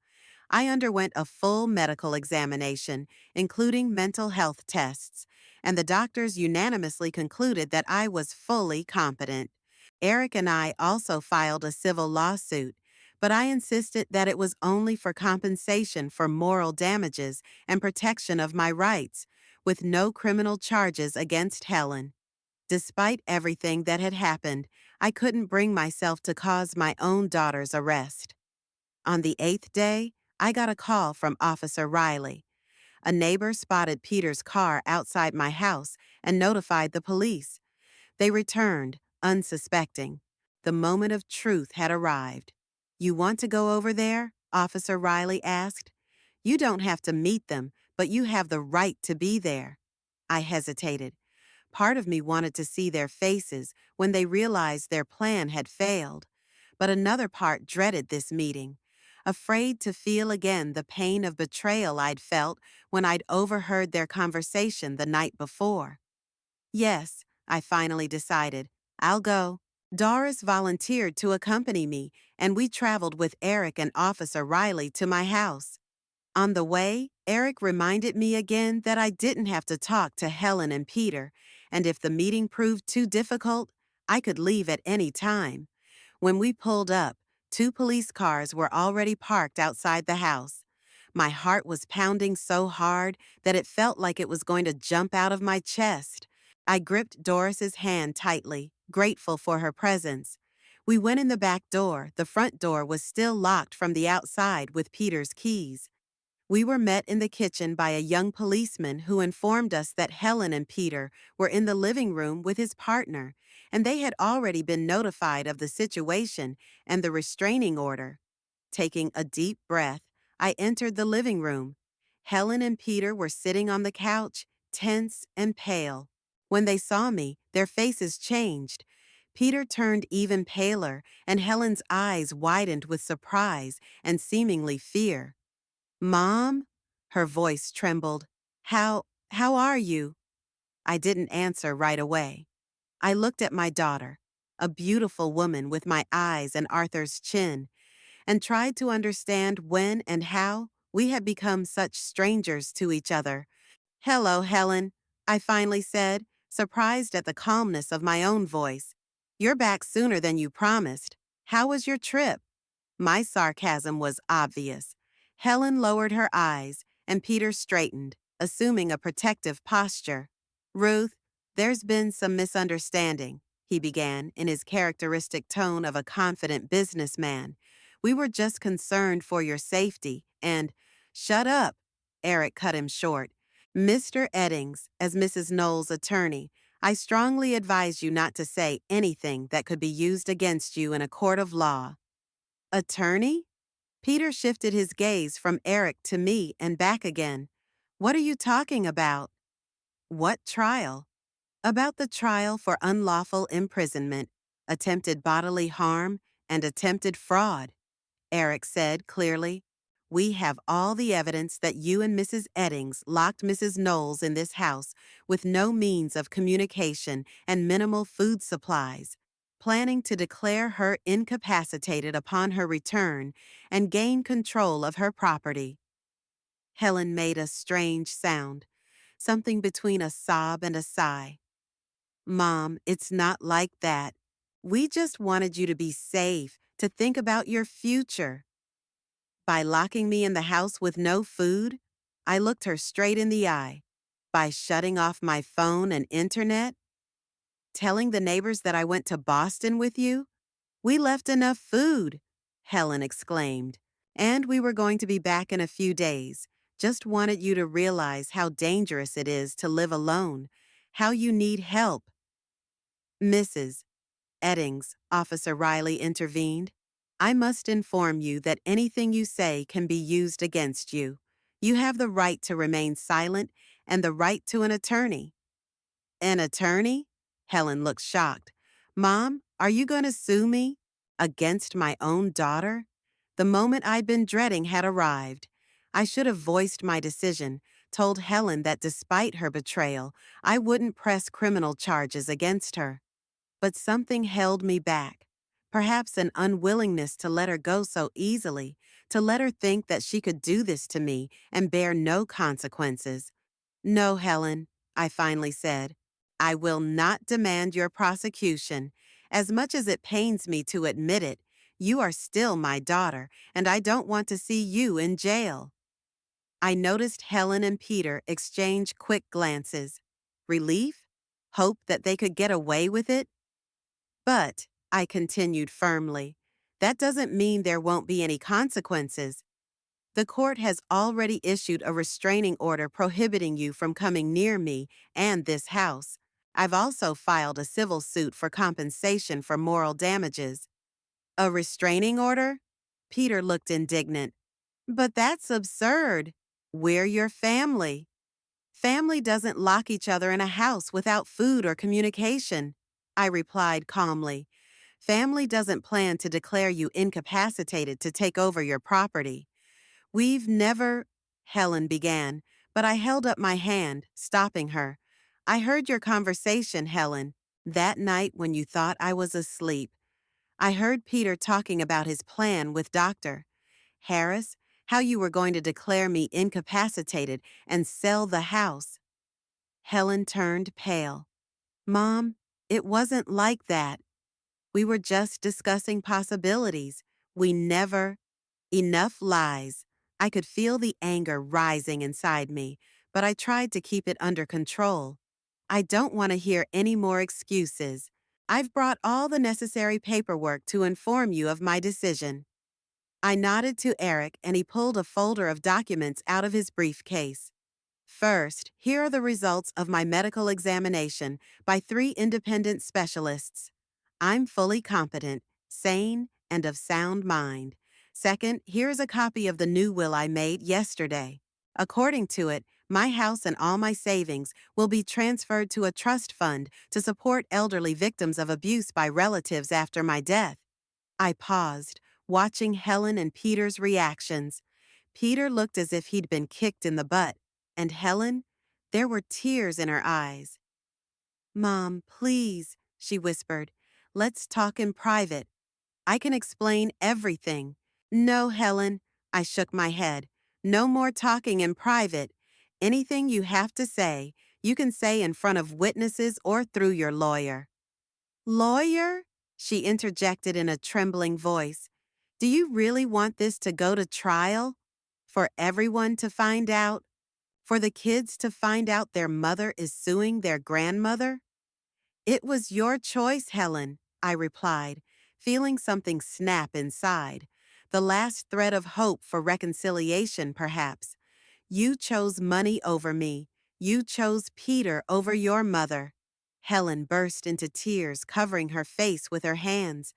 I underwent a full medical examination, including mental health tests, and the doctors unanimously concluded that I was fully competent. Eric and I also filed a civil lawsuit, but I insisted that it was only for compensation for moral damages and protection of my rights, with no criminal charges against Helen. Despite everything that had happened, I couldn't bring myself to cause my own daughter's arrest. On the 8th day, I got a call from Officer Riley. A neighbor spotted Peter's car outside my house and notified the police. They returned, unsuspecting. The moment of truth had arrived. You want to go over there? Officer Riley asked. You don't have to meet them, but you have the right to be there. I hesitated. Part of me wanted to see their faces when they realized their plan had failed, but another part dreaded this meeting, afraid to feel again the pain of betrayal I'd felt when I'd overheard their conversation the night before. Yes, I finally decided. I'll go. Doris volunteered to accompany me, and we traveled with Eric and Officer Riley to my house. On the way, Eric reminded me again that I didn't have to talk to Helen and Peter, and if the meeting proved too difficult, I could leave at any time. When we pulled up, 2 police cars were already parked outside the house. My heart was pounding so hard that it felt like it was going to jump out of my chest. I gripped Doris's hand tightly, grateful for her presence. We went in the back door. The front door was still locked from the outside with Peter's keys. We were met in the kitchen by a young policeman who informed us that Helen and Peter were in the living room with his partner, and they had already been notified of the situation and the restraining order. Taking a deep breath, I entered the living room. Helen and Peter were sitting on the couch, tense and pale. When they saw me, their faces changed. Peter turned even paler, and Helen's eyes widened with surprise and seemingly fear. Mom? Her voice trembled. How are you? I didn't answer right away. I looked at my daughter, a beautiful woman with my eyes and Arthur's chin, and tried to understand when and how we had become such strangers to each other. Hello, Helen, I finally said, surprised at the calmness of my own voice. You're back sooner than you promised. How was your trip? My sarcasm was obvious. Helen lowered her eyes, and Peter straightened. assuming a protective posture. Ruth, there's been some misunderstanding, he began in his characteristic tone of a confident businessman. We were just concerned for your safety, and shut up, Eric cut him short. Mr. Eddings, as Mrs. Knowles' attorney, I strongly advise you not to say anything that could be used against you in a court of law. Attorney? Peter shifted his gaze from Eric to me and back again. What are you talking about? What trial? About the trial for unlawful imprisonment, attempted bodily harm, and attempted fraud, Eric said clearly. We have all the evidence that you and Mrs. Eddings locked Mrs. Knowles in this house with no means of communication and minimal food supplies, planning to declare her incapacitated upon her return and gain control of her property. Helen made a strange sound, something between a sob and a sigh. Mom, it's not like that. We just wanted you to be safe, to think about your future. By locking me in the house with no food? I looked her straight in the eye. By shutting off my phone and internet? Telling the neighbors that I went to Boston with you? We left enough food, Helen exclaimed. And we were going to be back in a few days. Just wanted you to realize how dangerous it is to live alone, how you need help. Mrs. Eddings, Officer Riley intervened. I must inform you that anything you say can be used against you. You have the right to remain silent and the right to an attorney. An attorney? Helen looked shocked. Mom, are you going to sue me? Against my own daughter? The moment I'd been dreading had arrived. I should have voiced my decision, told Helen that despite her betrayal, I wouldn't press criminal charges against her. But something held me back. Perhaps an unwillingness to let her go so easily, to let her think that she could do this to me and bear no consequences. No, Helen, I finally said. I will not demand your prosecution. As much as it pains me to admit it, you are still my daughter, and I don't want to see you in jail. I noticed Helen and Peter exchange quick glances. Relief? Hope that they could get away with it? But, I continued firmly, that doesn't mean there won't be any consequences. The court has already issued a restraining order prohibiting you from coming near me and this house. I've also filed a civil suit for compensation for moral damages. A restraining order? Peter looked indignant. But that's absurd. We're your family. Family doesn't lock each other in a house without food or communication, I replied calmly. Family doesn't plan to declare you incapacitated to take over your property. We've never, Helen began, but I held up my hand, stopping her. I heard your conversation, Helen, that night when you thought I was asleep. I heard Peter talking about his plan with Dr. Harris, how you were going to declare me incapacitated and sell the house. Helen turned pale. Mom, it wasn't like that. We were just discussing possibilities. We never... Enough lies. I could feel the anger rising inside me, but I tried to keep it under control. I don't want to hear any more excuses. I've brought all the necessary paperwork to inform you of my decision. I nodded to Eric and he pulled a folder of documents out of his briefcase. First, here are the results of my medical examination by 3 independent specialists. I'm fully competent, sane, and of sound mind. Second, here is a copy of the new will I made yesterday. According to it, my house and all my savings will be transferred to a trust fund to support elderly victims of abuse by relatives after my death. I paused, watching Helen and Peter's reactions. Peter looked as if he'd been kicked in the butt, and Helen, there were tears in her eyes. Mom, please, she whispered. Let's talk in private. I can explain everything. No, Helen, I shook my head. No more talking in private. Anything you have to say, you can say in front of witnesses or through your lawyer. Lawyer? She interjected in a trembling voice. Do you really want this to go to trial? For everyone to find out? For the kids to find out their mother is suing their grandmother? It was your choice, Helen, I replied, feeling something snap inside. The last thread of hope for reconciliation, perhaps. You chose money over me. You chose Peter over your mother. Helen burst into tears, covering her face with her hands.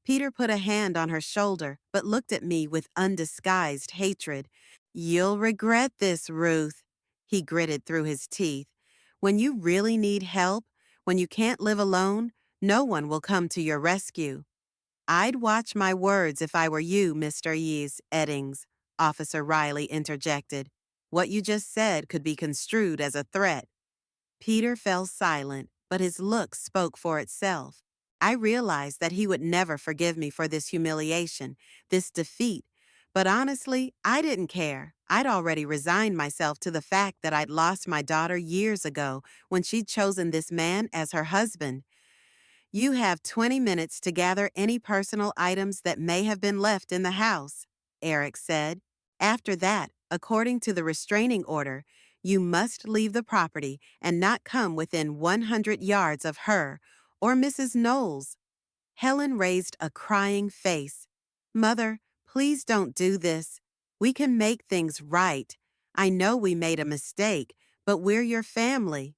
Peter put a hand on her shoulder, but looked at me with undisguised hatred. You'll regret this, Ruth, he gritted through his teeth. When you really need help, when you can't live alone, no one will come to your rescue. I'd watch my words if I were you, Mr. Yees Eddings, Officer Riley interjected. What you just said could be construed as a threat. Peter fell silent, but his look spoke for itself. I realized that he would never forgive me for this humiliation, this defeat, but honestly, I didn't care. I'd already resigned myself to the fact that I'd lost my daughter years ago when she'd chosen this man as her husband. You have 20 minutes to gather any personal items that may have been left in the house, Eric said. After that, according to the restraining order, you must leave the property and not come within 100 yards of her or Mrs. Knowles. Helen raised a crying face. Mother, please don't do this. We can make things right. I know we made a mistake, but we're your family.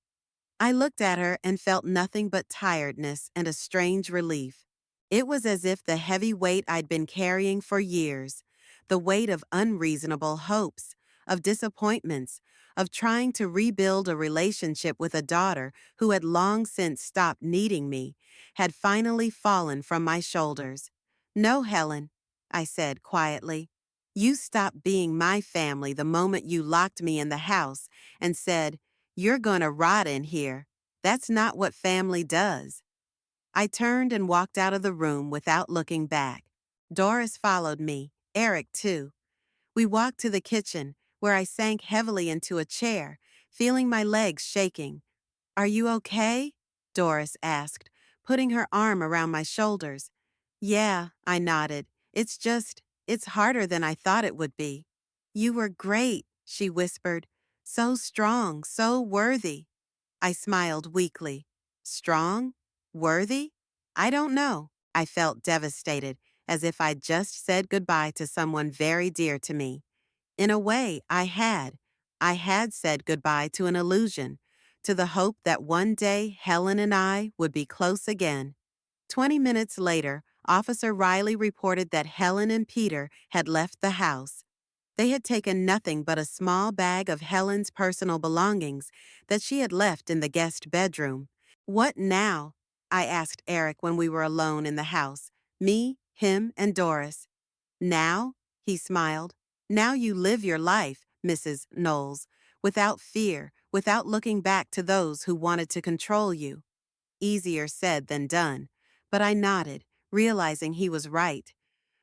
I looked at her and felt nothing but tiredness and a strange relief. It was as if the heavy weight I'd been carrying for years, the weight of unreasonable hopes, of disappointments, of trying to rebuild a relationship with a daughter who had long since stopped needing me, had finally fallen from my shoulders. No, Helen, I said quietly. You stopped being my family the moment you locked me in the house and said, "You're gonna rot in here." That's not what family does. I turned and walked out of the room without looking back. Doris followed me, Eric too. We walked to the kitchen, where I sank heavily into a chair, feeling my legs shaking. Are you okay? Doris asked, putting her arm around my shoulders. Yeah, I nodded. It's harder than I thought it would be. You were great, she whispered. So strong, so worthy. I smiled weakly. Strong? Worthy? I don't know. I felt devastated, as if I'd just said goodbye to someone very dear to me. In a way, I had. I had said goodbye to an illusion, to the hope that one day Helen and I would be close again. 20 minutes later, Officer Riley reported that Helen and Peter had left the house. They had taken nothing but a small bag of Helen's personal belongings that she had left in the guest bedroom. What now? I asked Eric when we were alone in the house, me, him, and Doris. Now? He smiled. Now you live your life, Mrs. Knowles, without fear, without looking back to those who wanted to control you. Easier said than done, but I nodded, realizing he was right.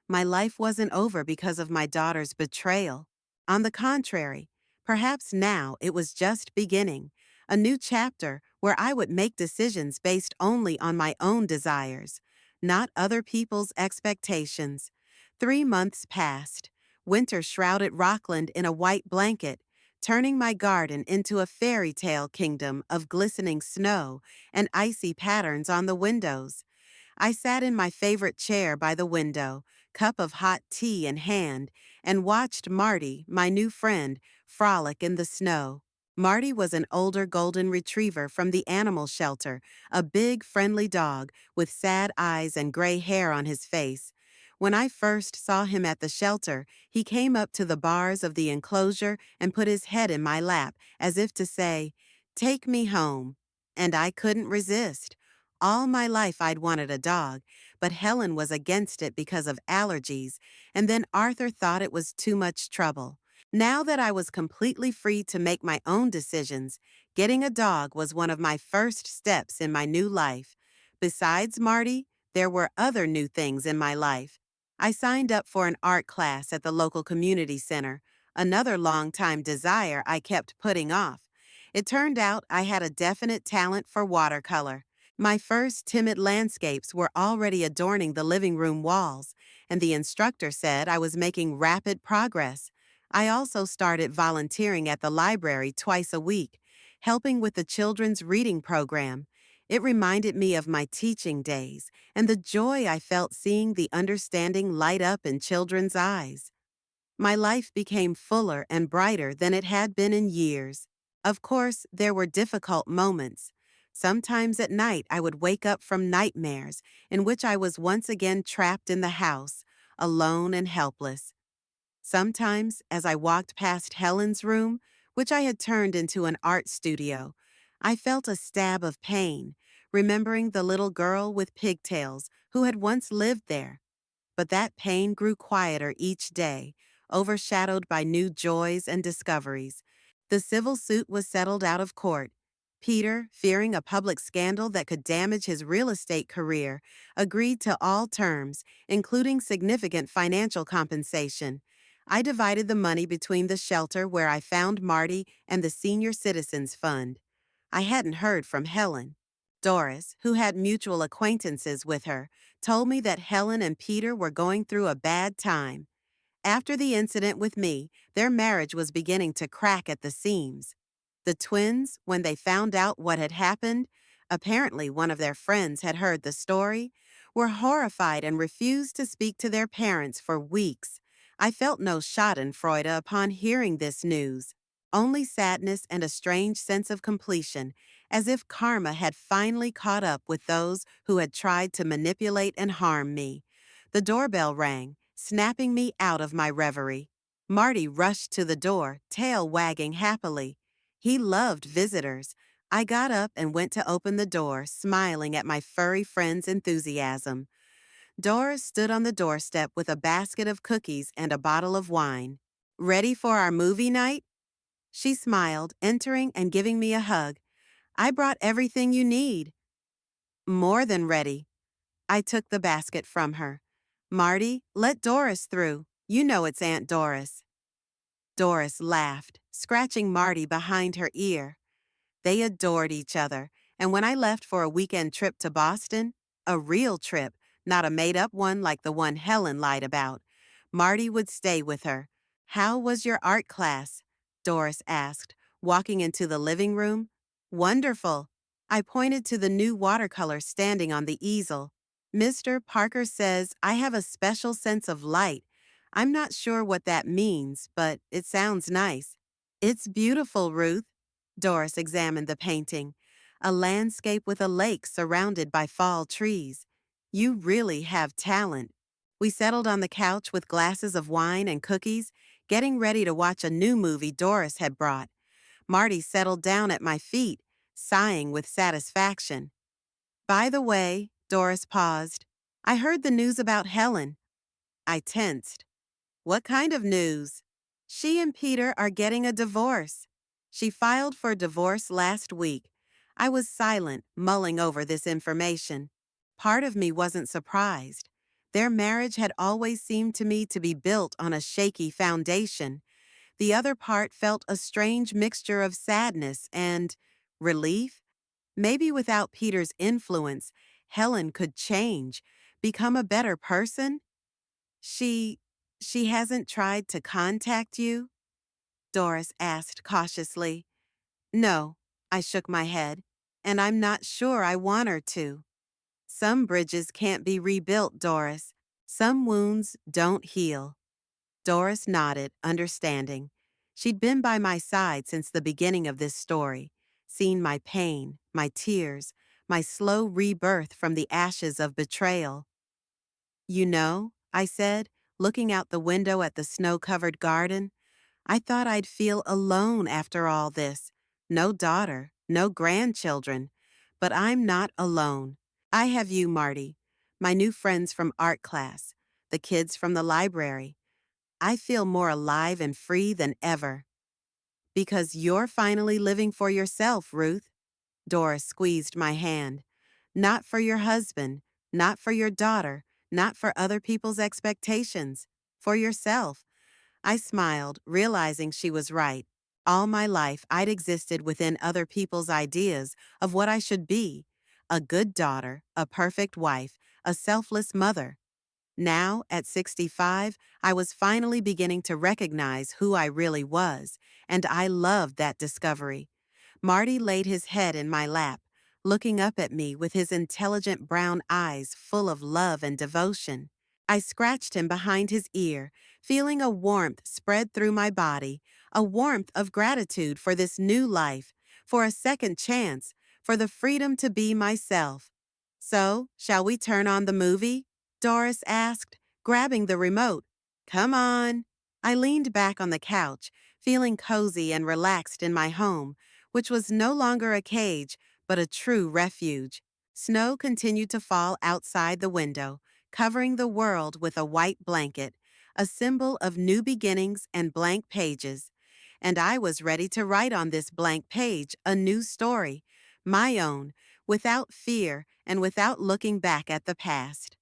My life wasn't over because of my daughter's betrayal. On the contrary, perhaps now it was just beginning, a new chapter where I would make decisions based only on my own desires, not other people's expectations. 3 months passed. Winter shrouded Rockland in a white blanket, turning my garden into a fairy tale kingdom of glistening snow and icy patterns on the windows. I sat in my favorite chair by the window, cup of hot tea in hand, and watched Marty, my new friend, frolic in the snow. Marty was an older golden retriever from the animal shelter, a big, friendly dog with sad eyes and gray hair on his face. When I first saw him at the shelter, he came up to the bars of the enclosure and put his head in my lap, as if to say, "Take me home." And I couldn't resist. All my life I'd wanted a dog, but Helen was against it because of allergies, and then Arthur thought it was too much trouble. Now that I was completely free to make my own decisions, getting a dog was one of my first steps in my new life. Besides Marty, there were other new things in my life. I signed up for an art class at the local community center, another long-time desire I kept putting off. It turned out I had a definite talent for watercolor. My first timid landscapes were already adorning the living room walls, and the instructor said I was making rapid progress. I also started volunteering at the library twice a week, helping with the children's reading program. It reminded me of my teaching days and the joy I felt seeing the understanding light up in children's eyes. My life became fuller and brighter than it had been in years. Of course, there were difficult moments. Sometimes at night I would wake up from nightmares in which I was once again trapped in the house, alone and helpless. Sometimes, as I walked past Helen's room, which I had turned into an art studio, I felt a stab of pain, remembering the little girl with pigtails who had once lived there. But that pain grew quieter each day, overshadowed by new joys and discoveries. The civil suit was settled out of court. Peter, fearing a public scandal that could damage his real estate career, agreed to all terms, including significant financial compensation. I divided the money between the shelter where I found Marty and the Senior Citizens Fund. I hadn't heard from Helen. Doris, who had mutual acquaintances with her, told me that Helen and Peter were going through a bad time. After the incident with me, their marriage was beginning to crack at the seams. The twins, when they found out what had happened, apparently one of their friends had heard the story, were horrified and refused to speak to their parents for weeks. I felt no schadenfreude upon hearing this news, only sadness and a strange sense of completion, as if karma had finally caught up with those who had tried to manipulate and harm me. The doorbell rang, snapping me out of my reverie. Marty rushed to the door, tail wagging happily. He loved visitors. I got up and went to open the door, smiling at my furry friend's enthusiasm. Doris stood on the doorstep with a basket of cookies and a bottle of wine. "Ready for our movie night?" She smiled, entering and giving me a hug. "I brought everything you need." "More than ready." I took the basket from her. "Marty, let Doris through. You know it's Aunt Doris." Doris laughed, scratching Marty behind her ear. They adored each other, and when I left for a weekend trip to Boston, a real trip, not a made-up one like the one Helen lied about, Marty would stay with her. "How was your art class?" Doris asked, walking into the living room. "Wonderful." I pointed to the new watercolor standing on the easel. "Mr. Parker says I have a special sense of light. I'm not sure what that means, but it sounds nice." "It's beautiful, Ruth." Doris examined the painting. "A landscape with a lake surrounded by fall trees. You really have talent." We settled on the couch with glasses of wine and cookies, getting ready to watch a new movie Doris had brought. Marty settled down at my feet, sighing with satisfaction. "By the way," Doris paused, "I heard the news about Helen." I tensed. "What kind of news?" "She and Peter are getting a divorce." She filed for divorce last week. I was silent, mulling over this information. Part of me wasn't surprised. Their marriage had always seemed to me to be built on a shaky foundation. The other part felt a strange mixture of sadness and relief. Maybe without Peter's influence, Helen could change, become a better person. She she hasn't tried to contact you?" Doris asked cautiously. "No," I shook my head, "and I'm not sure I want her to." "Some bridges can't be rebuilt, Doris. Some wounds don't heal." Doris nodded, understanding. She'd been by my side since the beginning of this story, seen my pain, my tears, my slow rebirth from the ashes of betrayal. "You know," I said, looking out the window at the snow-covered garden, "I thought I'd feel alone after all this. No daughter, no grandchildren. But I'm not alone. I have you, Marty, my new friends from art class, the kids from the library. I feel more alive and free than ever." "Because you're finally living for yourself, Ruth." Doris squeezed my hand. "Not for your husband, not for your daughter, not for other people's expectations. For yourself." I smiled, realizing she was right. All my life, I'd existed within other people's ideas of what I should be: a good daughter, a perfect wife, a selfless mother. Now, at 65, I was finally beginning to recognize who I really was, and I loved that discovery. Marty laid his head in my lap, looking up at me with his intelligent brown eyes full of love and devotion. I scratched him behind his ear, feeling a warmth spread through my body, a warmth of gratitude for this new life, for a second chance, for the freedom to be myself. So, shall we turn on the movie? Doris asked, grabbing the remote. Come on. I leaned back on the couch, feeling cozy and relaxed in my home, which was no longer a cage, but a true refuge. Snow continued to fall outside the window, covering the world with a white blanket, a symbol of new beginnings and blank pages. And I was ready to write on this blank page a new story, my own, without fear and without looking back at the past.